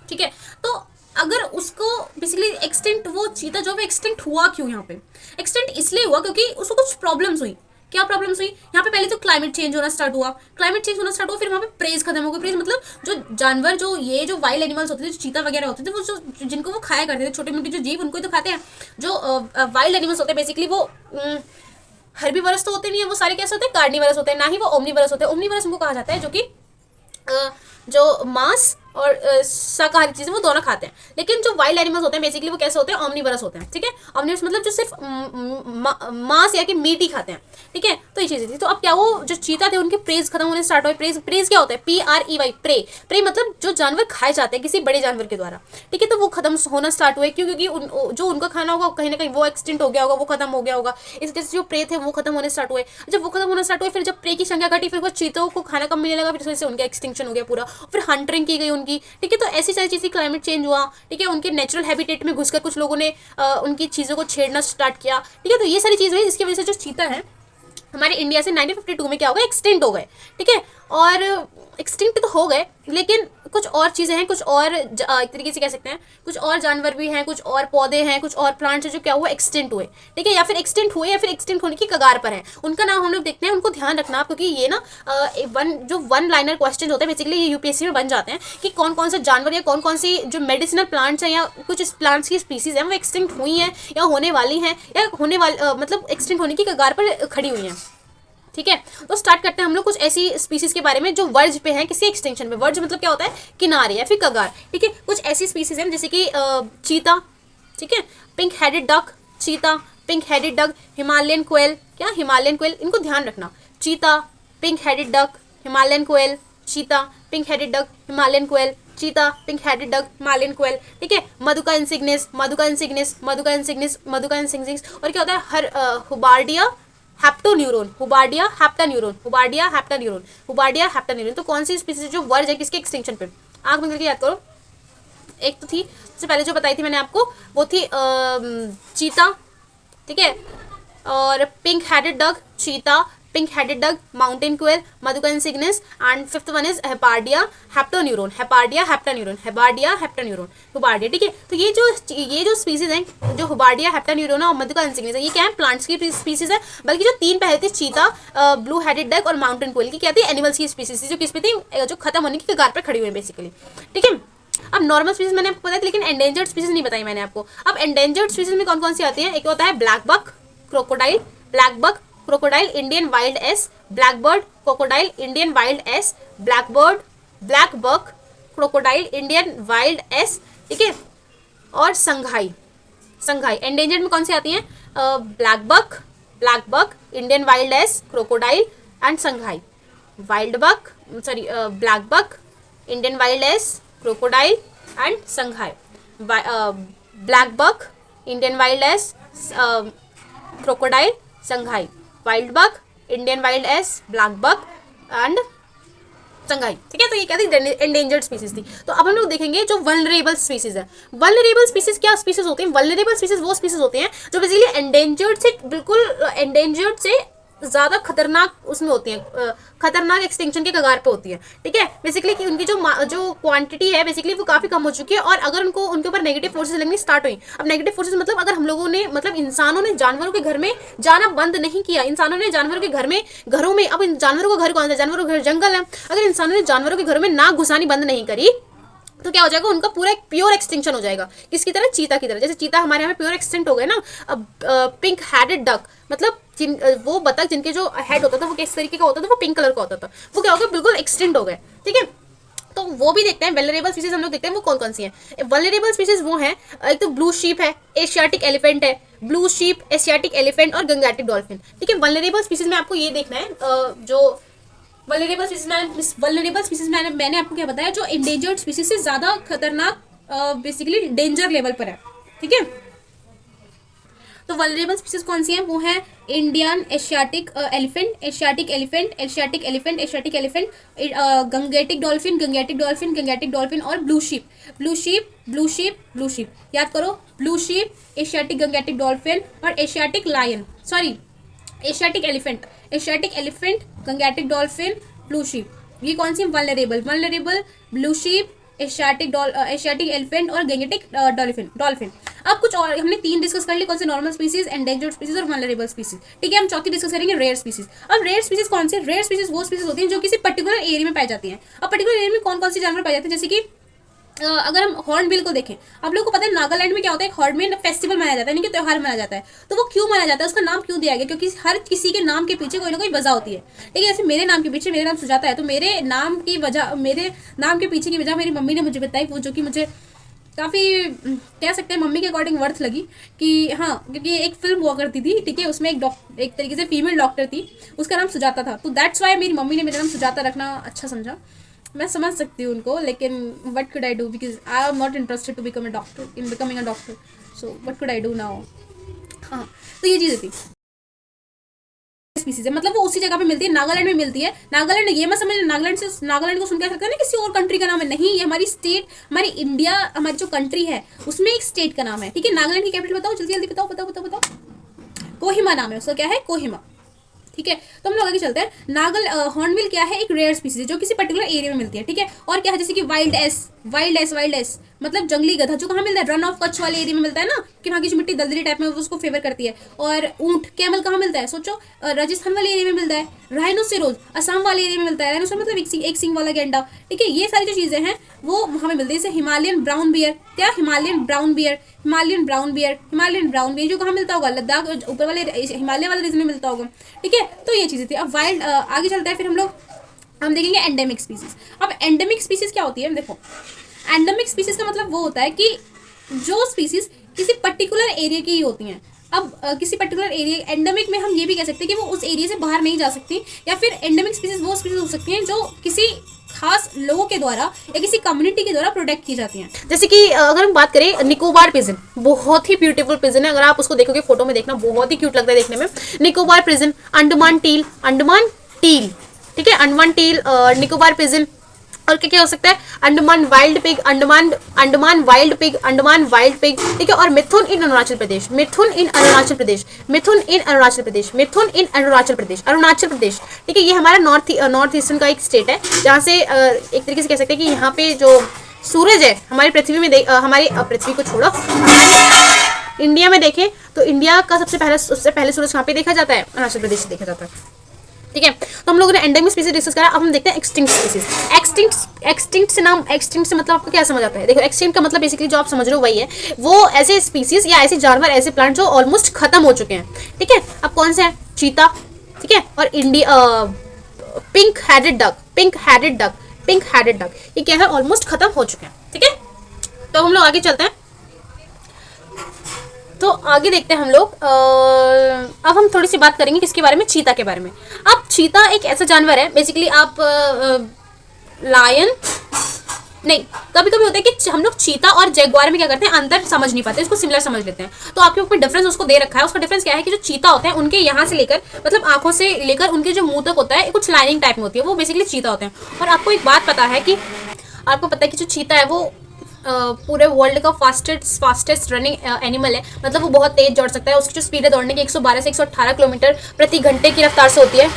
ठीक है। तो अगर उसको बेसिकली एक्सटिंक्ट, वो चीता जो है एक्सटिंक्ट हुआ क्यों, यहाँ पे एक्सटिंक्ट इसलिए हुआ क्योंकि उसको कुछ प्रॉब्लम्स हुई। क्या प्रॉब्लम्स हुई यहाँ पे, पहले तो क्लाइमेट चेंज होना स्टार्ट हुआ, फिर वहाँ पे प्रेज खत्म हो गई। प्रेज मतलब जो जानवर, जो ये जो वाइल्ड एनिमल्स होते थे, जो चीता वगैरह होते थे, वो जो जिनको वो खाया करते थे, छोटे मोटे जो जीव, उनको ही तो खाते हैं। जो वाइल्ड एनिमल्स होते हैं बेसिकली वो हर्बीवरस तो होते नहीं है, वो सारे कैसे होते हैं, कार्निवरस होते हैं, ना ही वो ओमनीवरस होते हैं। ओमनीवरस उनको कहा जाता है जो कि जो मांस और शाकाहारी चीजें वो दोनों खाते हैं। लेकिन जो वाइल्ड एनिमल्स होते हैं बेसिकली वो कैसे होते हैं, ओमनीवरस होते हैं, ठीक है। ओमनीवरस मतलब जो सिर्फ मांस या कि मीट ही खाते हैं, ठीक है। तो ये चीजें थी। तो अब क्या, वो जो चीता थे उनके प्रेज खत्म होने स्टार्ट हुए। प्रेज क्या होता है, PREY, प्रे मतलब जो जानवर खाए जाते हैं किसी बड़े जानवर के द्वारा, ठीक है। तो वो खत्म होना स्टार्ट हुए, क्यों, क्योंकि जो उनका खाना होगा कहीं ना कहीं वो एक्सटिंक्ट हो गया होगा, वो खत्म हो गया होगा। इस वजह से जो प्रे थे वो खत्म होने स्टार्ट हुए। जब वो खत्म होना स्टार्ट हुए, फिर जब प्रे की संख्या घटी, फिर वो चीतों को खाना कम मिलने लगा, फिर इस वजह से उनका एक्सटिंक्शन हो गया पूरा। फिर हंटरिंग की गई उनकी, ठीक है। तो ऐसी सारी चीज़ें, क्लाइमेट चेंज हुआ, ठीक है। उनके नेचुरल हैबिटेट में घुसकर कुछ लोगों ने उनकी चीज़ों को छेड़ना स्टार्ट किया, ठीक है। तो ये सारी चीज़ हुई, जिसकी वजह से जो चीता है हमारे इंडिया से 1952 में क्या हो गए, एक्सटिंक्ट हो गए, ठीक है। और एक्सटिंक्ट तो हो गए, लेकिन कुछ और चीज़ें हैं, कुछ और एक तरीके से कह सकते हैं कुछ और जानवर भी हैं, कुछ और पौधे हैं, कुछ और प्लांट्स हैं जो क्या हुआ, एक्सटिंक्ट हुए, ठीक है। या फिर एक्सटिंक्ट हुए या फिर एक्सटिंक्ट होने की कगार पर है। उनका नाम हम लोग देखते हैं, उनको ध्यान रखना आप, क्योंकि ये ना वन लाइनर क्वेश्चन होते हैं बेसिकली, ये UPSC में बन जाते हैं कि कौन कौन से जानवर या कौन कौन सी जो मेडिसिनल प्लांट्स हैं या कुछ प्लांट्स की स्पीसीज हैं वो एक्सटिंक्ट हुई हैं या होने वाली हैं या होने वाली मतलब एक्सटिंक्ट होने की कगार पर खड़ी हुई हैं, ठीक है। तो स्टार्ट करते हैं हम लोग कुछ ऐसी स्पीसीज के बारे में जो वर्ज पे हैं किसी एक्सटिंक्शन में। वर्ज मतलब क्या होता है, किनारे या फिर कगार, ठीक है। कुछ ऐसी स्पीसीज हैं जैसे कि चीता, ठीक है, pink headed duck, cheetah, pink headed duck, Himalayan कोयल, क्या हिमालयन कोयल, इनको ध्यान रखना। चीता, पिंक हेडेड डक, हिमालयन कोयल, चीता, पिंक हेडेड डक, हिमालयन कोयल, चीता, पिंक हेडेड डक, हिमालयन कोयल, ठीक है। मधुका इंसिग्निस, मधुका इंसिग्निस, मधुका इंसिग्निस, मधुका इंसिग्निस। और क्या होता है, हुबार्डिया हैप्टोन्यूरोन, हुबार्डिया हैप्टान्यूरोन, हुबार्डिया हैप्टान्यूरोन, हुबार्डिया हैप्टान्यूरोन। तो कौन सी स्पीसीज जो वर्ज है किसके एक्सटिंक्शन पे, आंख में करके याद करो। एक तो थी सबसे पहले जो बताई थी मैंने आपको, वो थी चीता, ठीक है, और pink headed duck, cheetah, pink headed duck, mountain quail, Madhuca insignis, and fifth one is Hubbardia heptaneuron, Hubbardia heptaneuron, Hubbardia heptaneuron, Hubbardia, ठीक है। तो ये जो स्पीसीज हैं, जो हुबार्डिया हैप्टान्यूरोन और मधुका इंसिग्निस है, ये क्या है, प्लांट्स की स्पीसीज है। बल्कि जो तीन पहले थी, चीता, ब्लू हेडेड डक और माउंटेन क्वेल, की क्या थी, एनिमल्स की स्पीसीज थी, जो किस पे थी, जो खत्म होने की कगार पर खड़ी हुई है बेसिकली, ठीक है। अब नॉर्मल स्पीसीज मैंने आपको बताया, लेकिन एंडेंजर्ड स्पीसीज नहीं बताई मैंने आपको। अब एंडेंजर्ड स्पीसीज में कौन कौन सी आती है, एक होता है black buck, crocodile, black buck, crocodile, Indian wild ass, black bird, crocodile, Indian wild ass, black bird, black buck, crocodile, Indian wild ass, ठीक है। और संघाई, संघाई एंडेंजर्ड में कौन सी आती हैं, blackbuck, Indian wild ass, crocodile and sangai. Wild buck, sorry, blackbuck, Indian wild ass, crocodile and sangai. Blackbuck, Indian wild ass, crocodile, sangai. Wild buck, Indian wild ass, blackbuck and sangai, ठीक है। तो ये क्या थी, endangered species थी। तो अब हम लोग देखेंगे जो वल्नरेबल स्पीसीज है। वल्नरेबल स्पीसीज क्या स्पीसीज होते हैं, वल्नरेबल स्पीसीज वो स्पीसीज होते हैं जो बेसिकली एंडेंजर्ड से बिल्कुल एंडेंजर्ड से ज़्यादा खतरनाक उसमें होती हैं, खतरनाक एक्सटिंक्शन के कगार पे होती है, ठीक है। बेसिकली कि उनकी जो क्वांटिटी है बेसिकली वो काफ़ी कम हो चुकी है, और अगर उनके ऊपर नेगेटिव फोर्सेस लगनी स्टार्ट हुई। अब नेगेटिव फोर्सेस मतलब अगर हम लोगों ने, मतलब इंसानों ने जानवरों के घर में जाना बंद नहीं किया, इंसानों ने जानवरों के घरों में, अब इन जानवरों का घर कौन सा, जानवरों का घर जंगल है, अगर इंसानों ने जानवरों के घरों में नाक घुसानी बंद नहीं करी तो क्या हो जाएगा, उनका पूरा एक प्योर एक्सटिंक्शन हो जाएगा। किसकी तरह? चीता की तरह। जैसे चीता हमारे यहाँ पे प्योर एक्सटिंक्ट हो गए ना। अब पिंक हेडेड डक मतलब वो बतख जिनके जो हेड होता था वो किस तरीके का होता था, वो पिंक कलर का होता था, वो क्या हो गया, बिल्कुल एक्सटिंक्ट हो गए। ठीक है, तो वो भी देखते हैं। वल्नरेबल स्पीसीज हम लोग देखते हैं वो कौन कौन सी हैं। वल्नरेबल स्पीसीज वो हैं, एक तो ब्लू शीप है, एशियाटिक एलिफेंट है, ब्लू शीप, एशियाटिक एलिफेंट और गंगेटिक डॉल्फिन। ठीक है, वल्नरेबल स्पीसीज में आपको ये देखना है जो वल्नरेबल स्पीसीज मैंने आपको क्या बताया, जो इंडेंजर्ड स्पीसीज से ज़्यादा खतरनाक बेसिकली डेंजर लेवल पर है। ठीक है, तो वल्नरेबल स्पीसीज कौन सी हैं? वो है Indian Asiatic elephant, Asiatic elephant, Asiatic elephant, Asiatic elephant, Gangetic dolphin, Gangetic dolphin, Gangetic dolphin और blue sheep, blue sheep, blue sheep, blue sheep. याद करो, blue sheep, Asiatic Gangetic dolphin और Asiatic lion, sorry Asiatic elephant, Asiatic elephant, Gangetic dolphin, blue sheep. ये कौन सी? Vulnerable, vulnerable, blue sheep, Asiatic elephant और Gangetic dolphin. अब कुछ और हमने 3 डिस्कस कर ली, कौन से? नॉर्मल स्पीसीज, एंडेंजर्ड स्पीसीज और वल्नरेबल स्पीसीज। ठीक है, हम चौथी डिस्कस करेंगे रेयर स्पीसीज। अब रेयर स्पीसीज कौन से? रेयर स्पीसीज वो स्पीसीज होती हैं जो किसी पर्टिकुलर एरिया में पाई जाती हैं। अब पर्टिकुलर एरिया में कौन कौन सी जानवर पाए जाते हैं? जैसे कि अगर हम हॉर्नबिल को देखें, आप लोगों को पता है नागालैंड में क्या होता है, एक हॉर्नबिल फेस्टिवल मनाया जाता है, यानी कि त्यौहार मनाया जाता है। तो वो क्यों मनाया जाता है, उसका नाम क्यों दिया गया? क्योंकि हर किसी के नाम के पीछे कोई ना कोई वजह होती है। ठीक है, जैसे मेरे नाम के पीछे, मेरा नाम सुजाता है, तो मेरे नाम की वजह, मेरे नाम के पीछे की वजह मेरी मम्मी ने मुझे बताई, वो जो कि मुझे काफ़ी कह सकते हैं मम्मी के अकॉर्डिंग वर्थ लगी कि हाँ, क्योंकि एक फिल्म हुआ करती थी। ठीक है, उसमें एक तरीके से फीमेल डॉक्टर थी, उसका नाम सुजाता था, तो दैट्स वाई मेरी मम्मी ने मेरा नाम सुजाता रखना अच्छा समझा। मैं समझ सकती हूँ उनको, लेकिन what could I do, because I am not interested to become a doctor, in becoming a doctor, so what could I do now. हाँ, तो ये चीज़ थी। स्पीसीज है, मतलब वो उसी जगह पे मिलती है, नागालैंड में मिलती है। नागालैंड, ये मत समझ नागालैंड को सुन के सकते हैं ना किसी और कंट्री का नाम है, नहीं, ये हमारी स्टेट, हमारी इंडिया, हमारी जो कंट्री है उसमें एक स्टेट का नाम है। ठीक है, नागालैंड की कैपिटल बताओ, जल्दी जल्दी बताओ बताओ बताओ बताओ। कोहिमा नाम है उसका, क्या है? कोहिमा। ठीक है, तो हम लोग आगे चलते हैं। हॉर्नबिल क्या है? एक रेयर स्पीसीज है जो किसी पर्टिकुलर एरिया में मिलती है। ठीक है, और क्या है? जैसे कि वाइल्ड एस मतलब जंगली गधा, जो कहाँ मिलता है? रन ऑफ कच्छ वाले एरिया में मिलता है ना, कि वहाँ की जो मिट्टी दलदली टाइप में उसको फेवर करती है। और ऊंट, कैमल कहाँ मिलता है? सोचो, राजस्थान वाले एरिया में मिलता है। राइनोसेरोज असम वाले एरिया में मिलता है, राइनोसेरोज मतलब एक सिंग वाला गेंडा। ठीक है, ये सारी जो चीज़ें हैं वो हमें मिलती है। जैसे हिमालयन ब्राउन बियर, क्या? हिमालयन ब्राउन बियर जो कहाँ मिलता होगा? लद्दाख, ऊपर वाले हिमालय वाले रीजन में मिलता होगा। ठीक है, तो ये चीज़ें थी। अब वाइल्ड आगे चलता है, फिर हम देखेंगे एंडेमिक स्पीसीज। अब एंडेमिक स्पीसीज क्या होती है? देखो, एंडेमिक स्पीसीज का मतलब वो होता है कि जो स्पीसीज किसी पर्टिकुलर एरिया की ही होती हैं। अब किसी पर्टिकुलर एरिया, एंडेमिक में हम ये भी कह सकते हैं कि वो उस एरिया से बाहर नहीं जा सकती, या फिर एंडेमिक स्पीसीज वो स्पीसीज हो सकती हैं जो किसी खास लोगों के द्वारा या किसी कम्युनिटी के द्वारा प्रोटेक्ट की जाती हैं। जैसे कि अगर हम बात करें निकोबार पिजन, बहुत ही ब्यूटीफुल पिजन है, अगर आप उसको देखोगे फोटो में देखना, बहुत ही क्यूट लगता है देखने में। निकोबार पिजन, अंडमान टील, ठीक है, अंडमान टील, निकोबार पिजन, और क्या क्या हो सकता है? Andaman wild pig, Andaman wild pig, ठीक है, और मिथुन इन अरुणाचल प्रदेश, अरुणाचल प्रदेश। ठीक है, ये हमारा नॉर्थ ईस्टर्न का एक स्टेट है, जहाँ से एक तरीके से कह सकते हैं कि यहाँ पे जो सूरज है हमारी पृथ्वी में, हमारी पृथ्वी को छोड़ो, हमारी इंडिया में देखें तो इंडिया का सबसे पहले सूरज कहाँ पे देखा जाता है? अरुणाचल प्रदेश से देखा जाता है। ठीक है, तो हम लोगों ने एंडेमिक स्पीसीज डिस्कस करा। अब हम देखते हैं एक्सटिंक्ट स्पीसीज। एक्सटिंक्ट से मतलब आपको क्या समझ आता है? देखो, एक्सटिंक्ट का मतलब बेसिकली जो आप समझ रहे हो वही है, वो ऐसे स्पीसीज या ऐसे जानवर, ऐसे प्लांट जो ऑलमोस्ट खत्म हो चुके हैं। ठीक है, अब कौन से हैं? चीता, ठीक है, और पिंक हेडेड डक, ये क्या है? ऑलमोस्ट खत्म हो चुके हैं। ठीक है, तो हम लोग आगे चलते हैं। तो आगे देखते हैं हम लोग। अब हम थोड़ी सी बात करेंगे किसके बारे में? चीता के बारे में। अब चीता एक ऐसा जानवर है, बेसिकली आप लायन नहीं, कभी कभी होता है कि हम लोग चीता और जैगुआर में क्या करते हैं, अंतर समझ नहीं पाते, इसको सिमिलर समझ लेते हैं। तो आपके ऊपर डिफरेंस उसको दे रखा है। उसका डिफरेंस क्या है कि जो चीता होते हैं उनके यहाँ से लेकर, मतलब आंखों से लेकर उनके जो मुंह तक होता है, कुछ लाइनिंग टाइप में होती है, वो बेसिकली चीता होते हैं। और आपको एक बात पता है कि आपको पता है कि जो चीता है वो पूरे वर्ल्ड का फास्टेस्ट रनिंग एनिमल है, मतलब वो बहुत तेज दौड़ सकता है। उसकी जो स्पीड है दौड़ने की 112 से 118 किलोमीटर प्रति घंटे की रफ्तार से होती है।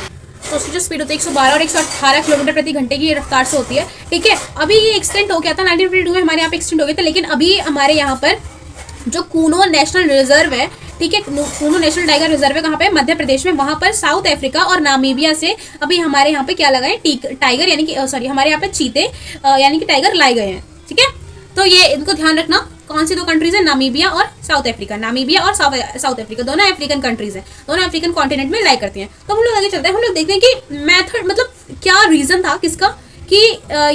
तो उसकी जो स्पीड होती है 112 और 118 किलोमीटर प्रति घंटे की रफ्तार से होती है। ठीक है, अभी ये एक्सटेंड हो गया था 1952 में, हमारे यहाँ पे एक्सटेंड हो गया था, लेकिन अभी हमारे यहाँ पर जो कूनो नेशनल रिजर्व है, ठीक है, कूनो नेशनल टाइगर रिजर्व है, कहाँ पे? मध्य प्रदेश में। वहाँ पर साउथ अफ्रीका और नामीबिया से अभी हमारे यहाँ पे क्या लगाए? टाइगर, यानी कि सॉरी, हमारे यहाँ पे चीते यानी कि टाइगर लाए गए हैं। ठीक है, तो ये इनको ध्यान रखना। कौन सी दो कंट्रीज है, नामीबिया और साउथ अफ्रीका। नामीबिया और साउथ अफ्रीका दोनों अफ्रीकन कंट्रीज हैं, दोनों अफ्रीकन कॉन्टिनेंट में लाई करती हैं। तो हम लोग आगे चलते हैं, हम लोग देखते हैं कि मेथड मतलब क्या रीजन था किसका कि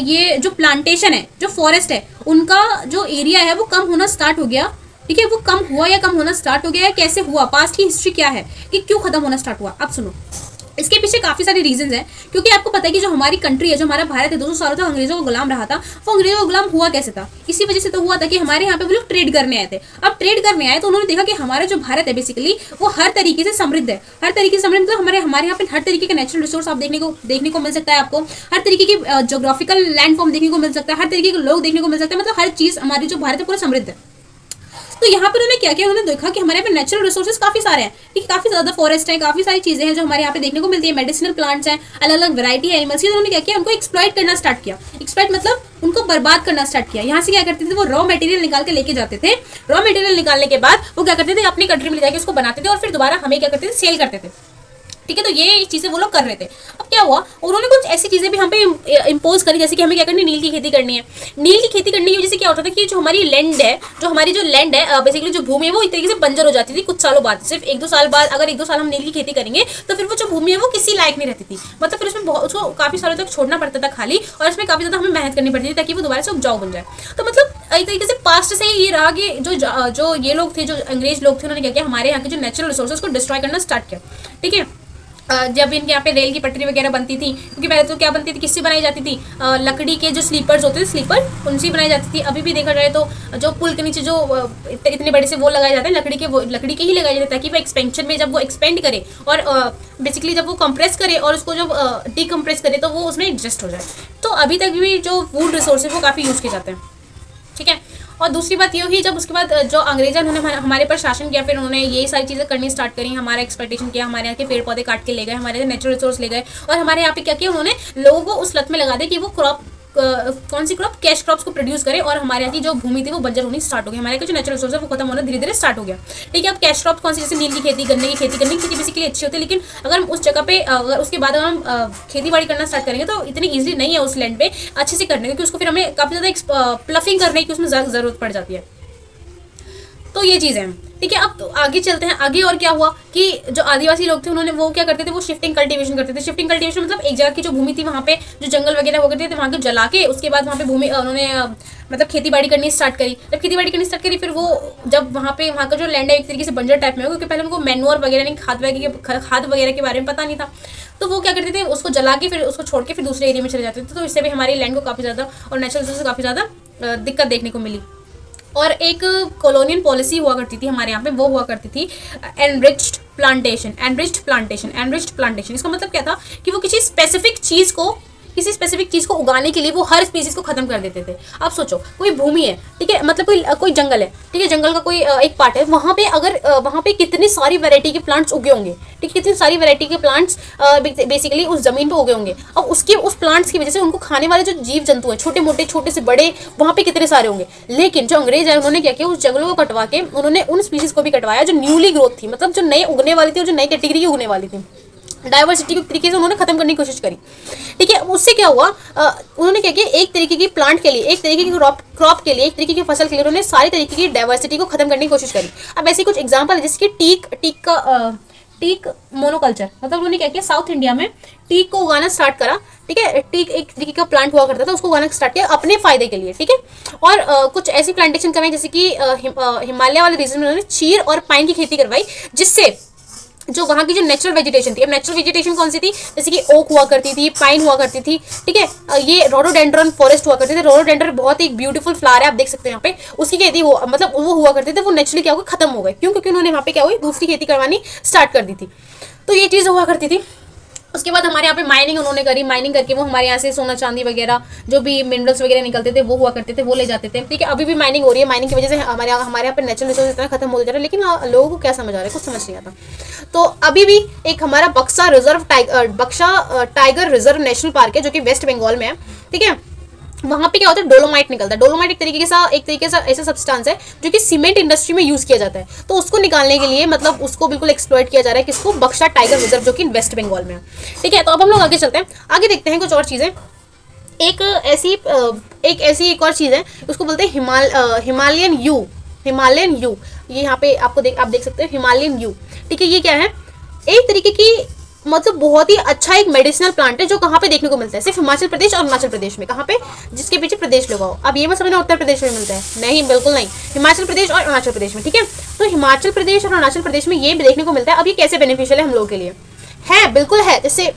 ये जो प्लांटेशन है, जो फॉरेस्ट है, उनका जो एरिया है वो कम होना स्टार्ट हो गया। ठीक है, वो कम हुआ या कम होना स्टार्ट हो गया, या कैसे हुआ, पास्ट की हिस्ट्री क्या है कि क्यों खत्म होना स्टार्ट हुआ। अब सुनो, इसके पीछे काफी सारे रीजंस हैं, क्योंकि आपको पता है कि जो हमारी कंट्री है, जो हमारा भारत है, 200 सालों तक अंग्रेजों का गुलाम रहा था। वो अंग्रेजों का गुलाम हुआ कैसे था, इसी वजह से तो हुआ था कि हमारे यहाँ पे वो लोग ट्रेड करने आए थे। अब ट्रेड करने आए तो उन्होंने देखा कि हमारा जो भारत है बेसिकली वो हर तरीके से समृद्ध है। हर तरीके से समृद्ध, तो हमारे यहाँ पे हर तरीके का नेचुरल रिसोर्स आप देखने को मिल सकता है। आपको हर तरीके की जोग्राफिकल लैंड फॉर्म देखने को मिल सकता है, हर तरीके के लोग देखने को मिल सकते हैं, मतलब हर चीज हमारी जो भारत है पूरा समृद्ध है। तो यहाँ पर उन्होंने क्या किया, उन्होंने देखा कि हमारे यहाँ पे नेचुरल रिसोर्सेज काफी सारे हैं, ठीक है, काफी ज्यादा फॉरेस्ट है, काफी सारी चीजें हैं जो हमारे यहाँ पे देखने को मिलती है, मेडिसिनल प्लांट्स हैं, अलग अलग वैरायटी है एनिमल्स की। तो उन्होंने क्या किया, उनको एक्सप्लॉइट करना स्टार्ट किया। एक्सप्लॉइट मतलब उनको बर्बाद करना स्टार्ट किया। यहाँ से क्या करते थे, वो रॉ मटेरियल निकाल के लेके जाते थे। रॉ मटेरियल निकालने के बाद वो क्या करते थे, अपनी कंट्री में ले जाके उसको बनाते थे और फिर दोबारा हमें क्या करते थे, सेल करते थे। ठीक है, तो ये चीजें वो लोग कर रहे थे। अब क्या हुआ, उन्होंने कुछ ऐसी चीजें भी हम पे इम्पोज करी, जैसे कि हमें क्या करनी है, नील की खेती करनी है। नील की खेती करने की वजह से क्या होता था कि जो हमारी लैंड है, बेसिकली जो भूमि है, वो एक तरीके से बंजर हो जाती थी कुछ सालों बाद। सिर्फ 1-2 साल बाद, अगर 1-2 साल हम नील की खेती करेंगे तो फिर वो जो भूमि है वो किसी लायक नहीं रहती थी। मतलब फिर उसमें उसको काफी सालों तक छोड़ना पड़ता था खाली, और इसमें काफी ज्यादा हमें मेहनत करनी पड़ती थी ताकि वो दोबारा से उपजाऊ बन जाए। तो मतलब एक तरीके से पास्ट से ये रहा कि जो ये लोग थे, जो अंग्रेज लोग थे, उन्होंने क्या किया, हमारे यहाँ के जो नेचुरल रिसोर्सेज को डिस्ट्रॉय करना स्टार्ट किया। ठीक है, जब इनके यहाँ पे रेल की पटरी वगैरह बनती थी, क्योंकि पहले तो क्या बनती थी, किससे बनाई जाती थी, लकड़ी के जो स्लीपर्स होते थे, स्लीपर, उनसे बनाई जाती थी। अभी भी देखा जाए तो जो पुल के नीचे जो इतने बड़े से वो लगाए जाते हैं, लकड़ी के ही लगाए जाते हैं, ताकि वो एक्सपेंशन में जब वो एक्सपेंड करे और बेसिकली जब वो कंप्रेस करे और उसको जब डीकम्प्रेस करे तो वो उसमें एडजस्ट हो जाए। तो अभी तक भी जो वुड रिसोर्स है वो काफ़ी यूज़ किए जाते हैं। ठीक है, और दूसरी बात ये हुई, जब उसके बाद जो अंग्रेज उन्होंने हमारे पर शासन किया, फिर उन्होंने ये सारी चीज़ें करनी स्टार्ट करी, हमारा एक्सप्लॉइटेशन किया, हमारे यहाँ के पेड़ पौधे काट के ले गए, हमारे नेचुरल रिसोर्स ले गए, और हमारे यहाँ पे क्या किया, उन्होंने लोगों को उस लत में लगा दिया कि वो क्रॉप, कौन सी क्रॉप, कैश क्रॉप्स को प्रोड्यूस करे, और हमारे यहाँ की जो भूमि थी वो बंजर होनी स्टार्ट हो गई, हमारे जो नेचुरल रिसोर्स है वो खत्म होना धीरे धीरे स्टार्ट हो गया। ठीक है, अब कैश क्रॉप्स कौन सी, जैसे नील की खेती, गन्ने की खेती करने की बेसिकली अच्छी होती है, लेकिन अगर हम उस जगह पे अगर उसके बाद अगर हम खेती बाड़ी करना स्टार्ट करेंगे तो इतनी ईजिली नहीं है उस लैंड पे अच्छे से करने, क्योंकि उसको फिर हमें काफ़ी ज़्यादा प्लफिंग करने की उसमें ज़रूरत पड़ जाती है। तो ये चीज़ है। ठीक है, अब तो आगे चलते हैं। आगे और क्या हुआ कि जो आदिवासी लोग थे उन्होंने वो क्या करते थे, वो शिफ्टिंग कल्टीवेशन करते थे। शिफ्टिंग कल्टीवेशन मतलब एक जगह की जो भूमि थी वहाँ पे जो जंगल वगैरह हो करते थे वहाँ को जला के उसके बाद वहाँ पे भूमि उन्होंने मतलब खेती बाड़ी करनी स्टार्ट करी। जब खेती बाड़ी करनी स्टार्ट करी फिर वो जब वहाँ का जो लैंड है एक तरीके से बंजर टाइप में हो, क्योंकि पहले उनको मैनुअर वगैरह नहीं, खाद वगैरह के बारे में पता नहीं था, तो वो क्या करते थे, उसको जला के फिर उसको छोड़ के फिर दूसरे एरिया में चले जाते थे। तो इससे भी हमारी लैंड को काफ़ी ज़्यादा और नेचुरल रिसोर्स काफ़ी ज़्यादा दिक्कत देखने को मिली। और एक कॉलोनियल पॉलिसी हुआ करती थी हमारे यहाँ पे, वो हुआ करती थी एनरिच्ड प्लांटेशन। इसका मतलब क्या था कि वो किसी स्पेसिफिक चीज़ को उगाने के लिए वो हर स्पीसीज को खत्म कर देते थे। आप सोचो, कोई भूमि है, ठीक है, मतलब कोई जंगल है, ठीक है, जंगल का कोई एक पार्ट है, वहाँ पे अगर वहाँ पे कितनी सारी वैरायटी के प्लांट्स उगे होंगे, ठीक है, कितनी सारी वैरायटी के प्लांट्स बेसिकली उस जमीन पे उगे होंगे। अब उस प्लांट्स की वजह से उनको खाने वाले जो जीव जंतु हैं, छोटे मोटे, छोटे से बड़े, वहाँ पे कितने सारे होंगे। लेकिन जो अंग्रेज है उन्होंने क्या किया, उस जंगलों को कटवा के उन्होंने उन स्पीसीज को भी कटवाया जो न्यूली ग्रोथ थी, मतलब जो नए उगने वाली थी और जो नई कैटेगरी की उगने वाली थी। डाइवर्सिटी के तरीके से उन्होंने खत्म करने की कोशिश करी। ठीक है, उससे क्या हुआ, उन्होंने क्या किया, एक तरीके की प्लांट के लिए, एक तरीके की क्रॉप के लिए, एक तरीके की फसल के लिए उन्होंने सारी तरीके की डाइवर्सिटी को खत्म करने की कोशिश करी। अब ऐसे कुछ एग्जाम्पल है, जैसे कि टीक मोनोकल्चर, मतलब उन्होंने क्या किया, साउथ इंडिया में टीक को उगाना स्टार्ट करा। ठीक है, टीक एक तरीके का प्लांट हुआ करता था, उसको उगाना स्टार्ट किया अपने फायदे के लिए। ठीक है, और कुछ ऐसी प्लांटेशन करवाई जैसे कि हिमालय वाले रीजन में उन्होंने चीर और पाइन की खेती करवाई, जिससे जो वहाँ की जो नेचुरल वेजिटेशन थी, अब नेचुरल वेजिटेशन कौन सी थी, जैसे कि ओक हुआ करती थी, पाइन हुआ करती थी। ठीक है, ये रोडोडेंड्रन फॉरेस्ट हुआ करते थे। रोडोडेंड्रन बहुत ही ब्यूटीफुल फ्लावर है, आप देख सकते हैं यहाँ पे, उसकी खेती मतलब वो हुआ करते थे, वो नेचुरली क्या हुआ, खत्म हो गए। क्यों? क्योंकि उन्होंने वहाँ पे क्या हुई, दूसरी खेती करवानी स्टार्ट कर दी थी। तो ये चीज़ हुआ करती थी। उसके बाद हमारे यहाँ पे माइनिंग उन्होंने करी, माइनिंग करके वो हमारे यहाँ से सोना चांदी वगैरह जो भी मिनरल्स वगैरह निकलते थे वो हुआ करते थे, वो ले जाते थे। ठीक है, अभी भी माइनिंग हो रही है। माइनिंग की वजह से हमारे यहाँ पे नेचुरल रिसोर्स इतना खत्म होते जा रहा है, लेकिन लोगों को क्या समझ आ रहा है, कुछ समझ नहीं आता। तो अभी भी एक हमारा बक्सा टाइगर रिजर्व नेशनल पार्क है जो कि वेस्ट बंगाल में है। ठीक है, वहाँ पे क्या होता है, डोलोमाइट निकलता है। डोलोमाइट एक तरीके से ऐसा सब्सटेंस है जो कि सीमेंट इंडस्ट्री में यूज किया जाता है। तो उसको निकालने के लिए मतलब उसको बिल्कुल एक्सप्लॉइट किया जा रहा है, किसको, बक्सा टाइगर रिजर्व जो कि वेस्ट बंगाल में है। ठीक है, तो अब हम लोग आगे चलते हैं, आगे देखते हैं कुछ और चीज़ें। एक और चीज़ है, उसको बोलते हैं हिमालयन यू। ये यहाँ पे आप देख सकते हैं हिमालयन यू। ठीक है, ये क्या है, एक तरीके की मतलब बहुत ही अच्छा एक मेडिसिनल प्लांट है जो कहाँ पे देखने को मिलता है, सिर्फ हिमाचल प्रदेश और अरुणाचल प्रदेश में। कहाँ पे, जिसके पीछे प्रदेश लगाओ। अब ये मत समझना उत्तर प्रदेश में मिलता है, नहीं, बिल्कुल नहीं, हिमाचल प्रदेश और अरुणाचल प्रदेश में। ठीक है, तो हिमाचल प्रदेश और अरुणाचल प्रदेश में ये देखने को मिलता है। अब ये कैसे बेनिफिशियल है हम लोगों के लिए? है, बिल्कुल है। जैसे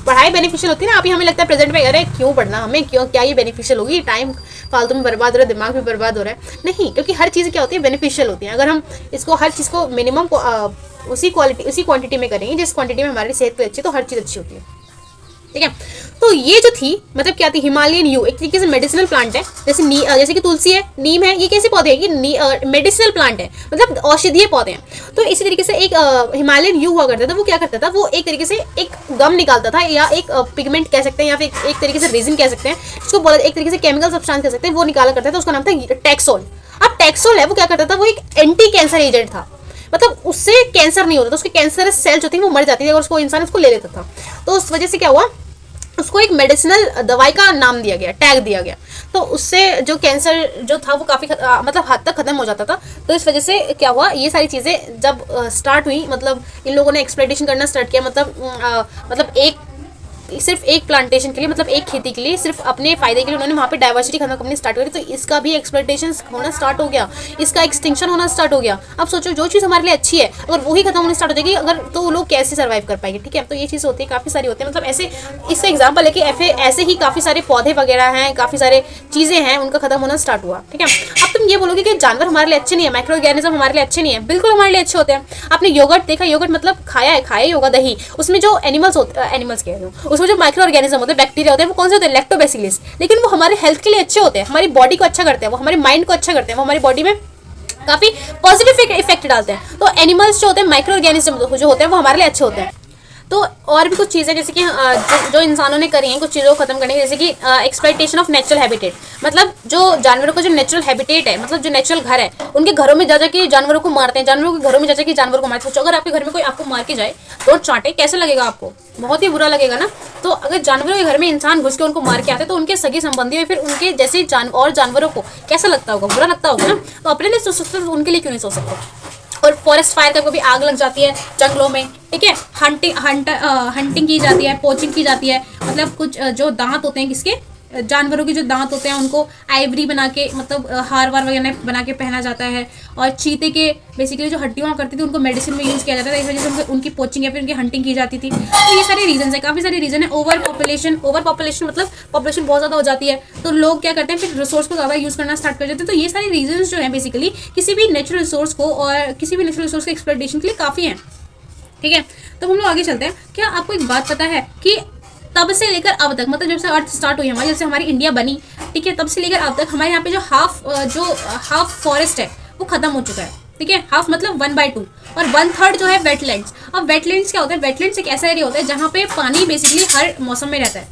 पढ़ाई बेनिफिशियल होती है ना, अभी हमें लगता है प्रेजेंट में, अरे क्यों पढ़ना, हमें क्यों, क्या ये बेनिफिशियल होगी, टाइम फालतू में बर्बाद हो रहा है, दिमाग भी बर्बाद हो रहा है। नहीं, क्योंकि हर चीज़ क्या होती है, बेनिफिशियल होती है। अगर हम इसको हर चीज़ को मिनिमम उसी क्वांटिटी में करेंगे जिस क्वांटिटी में हमारी सेहत के लिए अच्छी, तो हर चीज़ अच्छी होती है। ठीक है, तो ये जो थी मतलब क्या थी, हिमालयन यू एक तरीके से मेडिसिनल प्लांट है। जैसे कि तुलसी है, नीम है, ये कैसे पौधे हैं, ये मेडिसिनल प्लांट है, मतलब औषधीय पौधे हैं। तो इसी तरीके से एक हिमालयन यू हुआ करता था। वो क्या करता था, वो एक तरीके से एक गम निकालता था, या एक पिगमेंट कह सकते हैं, या फिर एक तरीके से रेजिन कह सकते हैं, इसको बोला एक तरीके से केमिकल सब्सटेंस कह सकते हैं, वो निकाला करता था। उसका नाम था टैक्सोल। अब टैक्सोल है, वो क्या करता था, वो एक एंटी कैंसर एजेंट था। मतलब उससे कैंसर नहीं होता था, उसके कैंसर सेल जो थी वो मर जाती थी अगर उसको इंसान उसको ले लेता था। तो उस वजह से क्या हुआ, उसको एक मेडिसिनल दवाई का नाम दिया गया, टैग दिया गया। तो उससे जो कैंसर जो था वो काफ़ी मतलब हद तक खत्म हो जाता था। तो इस वजह से क्या हुआ, ये सारी चीज़ें जब स्टार्ट हुई, मतलब इन लोगों ने एक्सप्लॉइटेशन करना स्टार्ट किया, मतलब सिर्फ एक प्लांटेशन के लिए, मतलब एक खेती के लिए, सिर्फ अपने फायदे के लिए उन्होंने वहाँ पे डाइवर्सिटी खत्म करनी स्टार्ट करी। तो इसका भी एक्सप्लॉइटेशन होना स्टार्ट हो गया, इसका एक्सटिंक्शन होना स्टार्ट हो गया। अब सोचो, जो चीज़ हमारे लिए अच्छी है अगर वही खत्म होनी स्टार्ट हो जाएगी, अगर तो वो लोग कैसे सर्वाइव कर पाएंगे। ठीक है, तो ये चीज़ होती है, काफ़ी सारी होती है। मतलब ऐसे इससे एग्जाम्पल है कि ऐसे ही काफ़ी सारे पौधे वगैरह हैं, काफ़ी सारे चीज़ें हैं, उनका खत्म होना स्टार्ट हुआ। ठीक है, अब तुम ये बोलोगे कि जानवर हमारे लिए अच्छे नहीं है, माइक्रो ऑर्गेनिज्म हमारे लिए अच्छे नहीं है। बिल्कुल हमारे लिए अच्छे होते हैं। आपने योगर्ट देखा, योगर्ट मतलब खाया योगा दही, उसमें जो एनिमल्स कह रहे हो, उसमें जो माइक्रो ऑर्गेनिज्म होते हैं, बैक्टीरिया होते हैं, वो कौन से होते हैं, लैक्टोबैसिलस। लेकिन वो हमारे हेल्थ के लिए अच्छे होते हैं, हमारी बॉडी को अच्छा करते हैं, वो हमारे माइंड को अच्छा करते हैं, वो हमारी बॉडी में काफी पॉजिटिव इफेक्ट डालते हैं। तो एनिमल्स जो होते हैं, माइक्रो ऑर्गेनिज्म जो होते हैं, वो हमारे लिए अच्छे होते हैं। तो और भी कुछ चीज़ें जैसे कि जो इंसानों ने करी हैं कुछ चीज़ों को खत्म करने की, जैसे कि एक्सप्लॉइटेशन ऑफ नेचुरल हैबिटेट। मतलब जो जानवरों का जो नेचुरल हैबिटेट है, मतलब जो नेचुरल घर है, उनके घरों में जा जाके जानवरों को मारते हैं, जानवरों के घरों में जा जाके जानवरों को मारते हैं। सोचो, अगर आपके घर में कोई आपको मार के जाए, डोंट चाटे, कैसे लगेगा आपको? बहुत ही बुरा लगेगा ना। तो अगर जानवरों के घर में इंसान घुस के उनको मार के आते हैं, तो उनके सगे संबंधी या फिर उनके जैसे और जानवरों को कैसा लगता होगा? बुरा लगता होगा ना। तो अपने लिए सोच सकते, तो उनके लिए क्यों नहीं सोच सकते? और फॉरेस्ट फायर का कभी आग लग जाती है जंगलों में, ठीक है, हंटिंग की जाती है, पोचिंग की जाती है। मतलब कुछ जो दांत होते हैं किसके, जानवरों के जो दांत होते हैं, उनको आइवरी बना के, मतलब हार वार वगैरह बना के पहना जाता है। और चीते के बेसिकली जो हड्डियाँ करती थी उनको मेडिसिन में यूज़ किया जाता था, इस वजह से उनकी पोचिंग या फिर उनकी हंटिंग की जाती थी। तो ये सारे रीजन है, काफ़ी सारे रीजन है। ओवर पॉपुलेशन मतलब पॉपुलेशन बहुत ज़्यादा हो जाती है, तो लोग क्या करते हैं, फिर रिसोर्स को ज़्यादा यूज़ करना स्टार्ट कर देते हैं। तो ये सारे रीजन जो है बेसिकली किसी भी नेचुरल रिसोर्स को और किसी भी नेचुरल रिसोर्स के एक्सप्लॉइटेशन के लिए काफ़ी है। ठीक है, तो हम लोग आगे चलते हैं। क्या आपको एक बात पता है कि तब से लेकर अब तक, मतलब जब से अर्थ स्टार्ट हुई हमारी, जब से हमारी इंडिया बनी, ठीक है, तब से लेकर अब तक हमारे यहाँ पे जो हाफ फॉरेस्ट है वो खत्म हो चुका है। ठीक है, हाफ मतलब 1/2, और 1/3 जो है वेटलैंड्स। अब वेटलैंड्स क्या होता है? वेटलैंड्स एक ऐसा एरिया होता है जहाँ पे पानी बेसिकली हर मौसम में रहता है।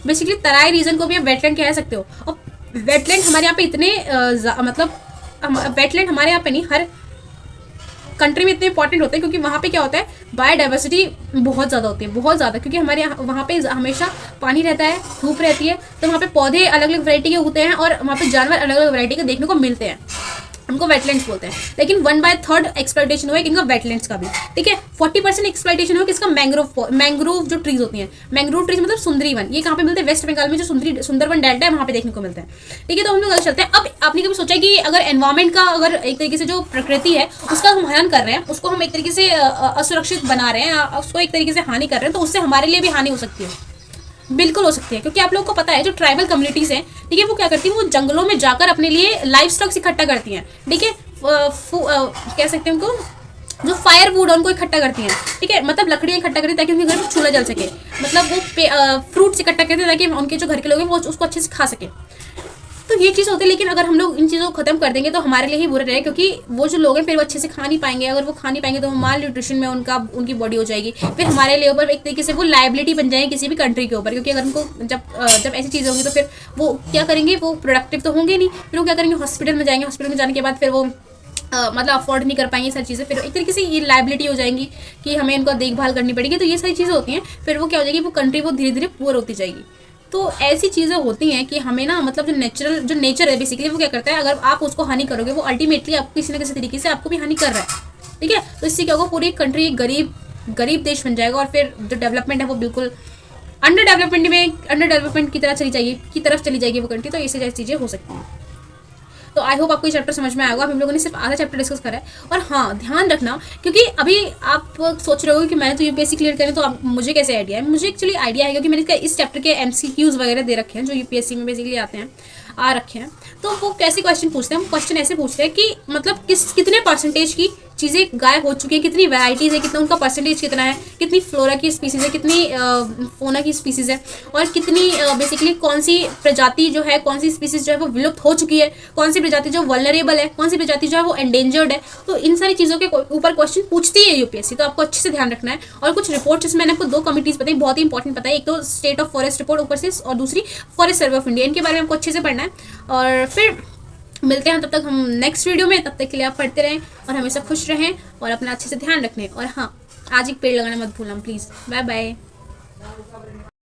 बेसिकली तराई रीजन को भी आप वेटलैंड कह सकते हो। और वेटलैंड हमारे यहाँ पे इतने मतलब वेटलैंड हमारे यहाँ पे नहीं, हर कंट्री में इतने इंपॉर्टेंट होते हैं, क्योंकि वहाँ पे क्या होता है, बायोडाइवर्सिटी बहुत ज़्यादा होती है, बहुत ज़्यादा। क्योंकि हमारे यहाँ वहाँ पे हमेशा पानी रहता है, धूप रहती है, तो वहाँ पे पौधे अलग अलग वैरायटी के होते हैं और वहाँ पे जानवर अलग अलग वैरायटी के देखने को मिलते हैं। उनको वेटलैंड्स बोलते हैं। लेकिन 1/3 एक्सप्लॉइटेशन हुआ है इनका वेटलैंड्स का भी। ठीक है, 40% एक्सप्लॉइटेशन हुआ किसका? मैंग्रोव जो ट्रीज होती हैं, मैंग्रोव ट्रीज मतलब सुंदरी वन। ये कहाँ पे मिलते हैं? वेस्ट बंगाल में जो सुंदरवन डेल्टा है वहाँ पे देखने को मिलता है। ठीक है, तो हम लोग आगे चलते हैं। अब आपने कभी सोचा कि अगर एनवायरमेंट का, अगर एक तरीके से जो प्रकृति है उसका हम हनन कर रहे हैं, उसको हम एक तरीके से असुरक्षित बना रहे हैं, उसको एक तरीके से हानि कर रहे हैं, तो उससे हमारे लिए भी हानि हो सकती है। बिल्कुल हो सकती है, क्योंकि आप लोगों को पता है जो ट्राइबल कम्युनिटीज़ हैं, ठीक है, वो क्या करती हैं, वो जंगलों में जाकर अपने लिए लाइफ स्टॉक्स इकट्ठा करती हैं। ठीक है, कह सकते हैं उनको, जो फायर वुड है उनको इकट्ठा करती हैं। ठीक है, मतलब लकड़ियाँ इकट्ठा करती हैं ताकि उनके घर में चूल्हा जल सके। मतलब वो फ्रूट्स इकट्ठा करते हैं ताकि उनके जो घर के लोग हैं वो उसको अच्छे से खा सके। तो ये चीज़ होती है। लेकिन अगर हम लोग इन चीज़ों को खत्म कर देंगे तो हमारे लिए ही बुरा रहेगा, क्योंकि वो जो लोग हैं फिर वो अच्छे से खा नहीं पाएंगे। अगर वो खा नहीं पाएंगे तो माल न्यूट्रिशन में उनकी बॉडी हो जाएगी, फिर हमारे लिए ऊपर एक तरीके से वो लायबिलिटी बन जाएगी किसी भी कंट्री के ऊपर। क्योंकि अगर उनको जब ऐसी चीज़ें होंगी तो फिर वो क्या करेंगे, वो प्रोडक्टिव तो होंगे नहीं, फिर वो क्या करेंगे, हॉस्पिटल में जाएंगे, हॉस्पिटल में जाने के बाद फिर वो मतलब अफोर्ड नहीं कर पाएंगे सारी चीज़ें, फिर एक तरीके से ये लायबिलिटी हो जाएंगी कि हमें इनका देखभाल करनी पड़ेगी। तो ये सारी चीज़ें होती हैं, फिर वो क्या हो जाएगी, वो कंट्री वो धीरे धीरे पुअर होती जाएगी। तो ऐसी चीज़ें होती हैं कि हमें ना मतलब जो नेचर है बेसिकली वो क्या करता है, अगर आप उसको हानि करोगे वो अल्टीमेटली आपको किसी न किसी तरीके से आपको भी हानि कर रहा है, ठीक है। तो इससे क्या होगा, पूरी कंट्री गरीब देश बन जाएगा और फिर जो डेवलपमेंट है वो बिल्कुल अंडर डेवलपमेंट की तरफ चली जाएगी वो कंट्री। तो ऐसी जैसी चीज़ें हो सकती हैं। तो आई होप आपको ये चैप्टर समझ में आएगा। हम लोगों ने सिर्फ आधा चैप्टर डिस्कस करा है। और हाँ, ध्यान रखना, क्योंकि अभी आप सोच रहे हो कि मैंने तो यूपीएससी क्लियर करें, तो मुझे कैसे आइडिया है? मुझे एक्चुअली आइडिया है क्योंकि मैंने इस चैप्टर के एमसीक्यूज वगैरह दे रखे हैं जो यूपीएससी में बेसिकली आ रखे हैं। तो वो कैसे क्वेश्चन पूछते हैं? क्वेश्चन ऐसे पूछते हैं कि मतलब कितने परसेंटेज की चीज़ें गायब हो चुकी हैं, कितनी वैराइटीज़ है, कितना उनका परसेंटेज कितना है, कितनी फ्लोरा की स्पीसीज़ है, कितनी फोना की स्पीसीज़ है, और कितनी बेसिकली कौन सी प्रजाति जो है, कौन सी स्पीसीज़ जो है वो विलुप्त हो चुकी है, कौन सी प्रजाति जो वल्नरेबल है, कौन सी प्रजाति जो है वो एंडेंजर्ड है। तो इन सारी चीज़ों के ऊपर क्वेश्चन पूछती है यूपीएससी। तो आपको अच्छे से ध्यान रखना है। और कुछ रिपोर्ट, जैसे मैंने आपको 2 कमिटीज़ बताई, बहुत ही इंपॉर्टेंट बताई। एक तो स्टेट ऑफ फॉरेस्ट रिपोर्ट ऊपर से, और दूसरी फॉरेस्ट सर्वे ऑफ इंडिया। इनके बारे में आपको अच्छे से पढ़ना है। और फिर मिलते हैं तब तक हम नेक्स्ट वीडियो में। तब तक के लिए आप पढ़ते रहें और हमेशा खुश रहें और अपना अच्छे से ध्यान रखें। और हाँ, आज एक पेड़ लगाना मत भूलना प्लीज़। Bye bye.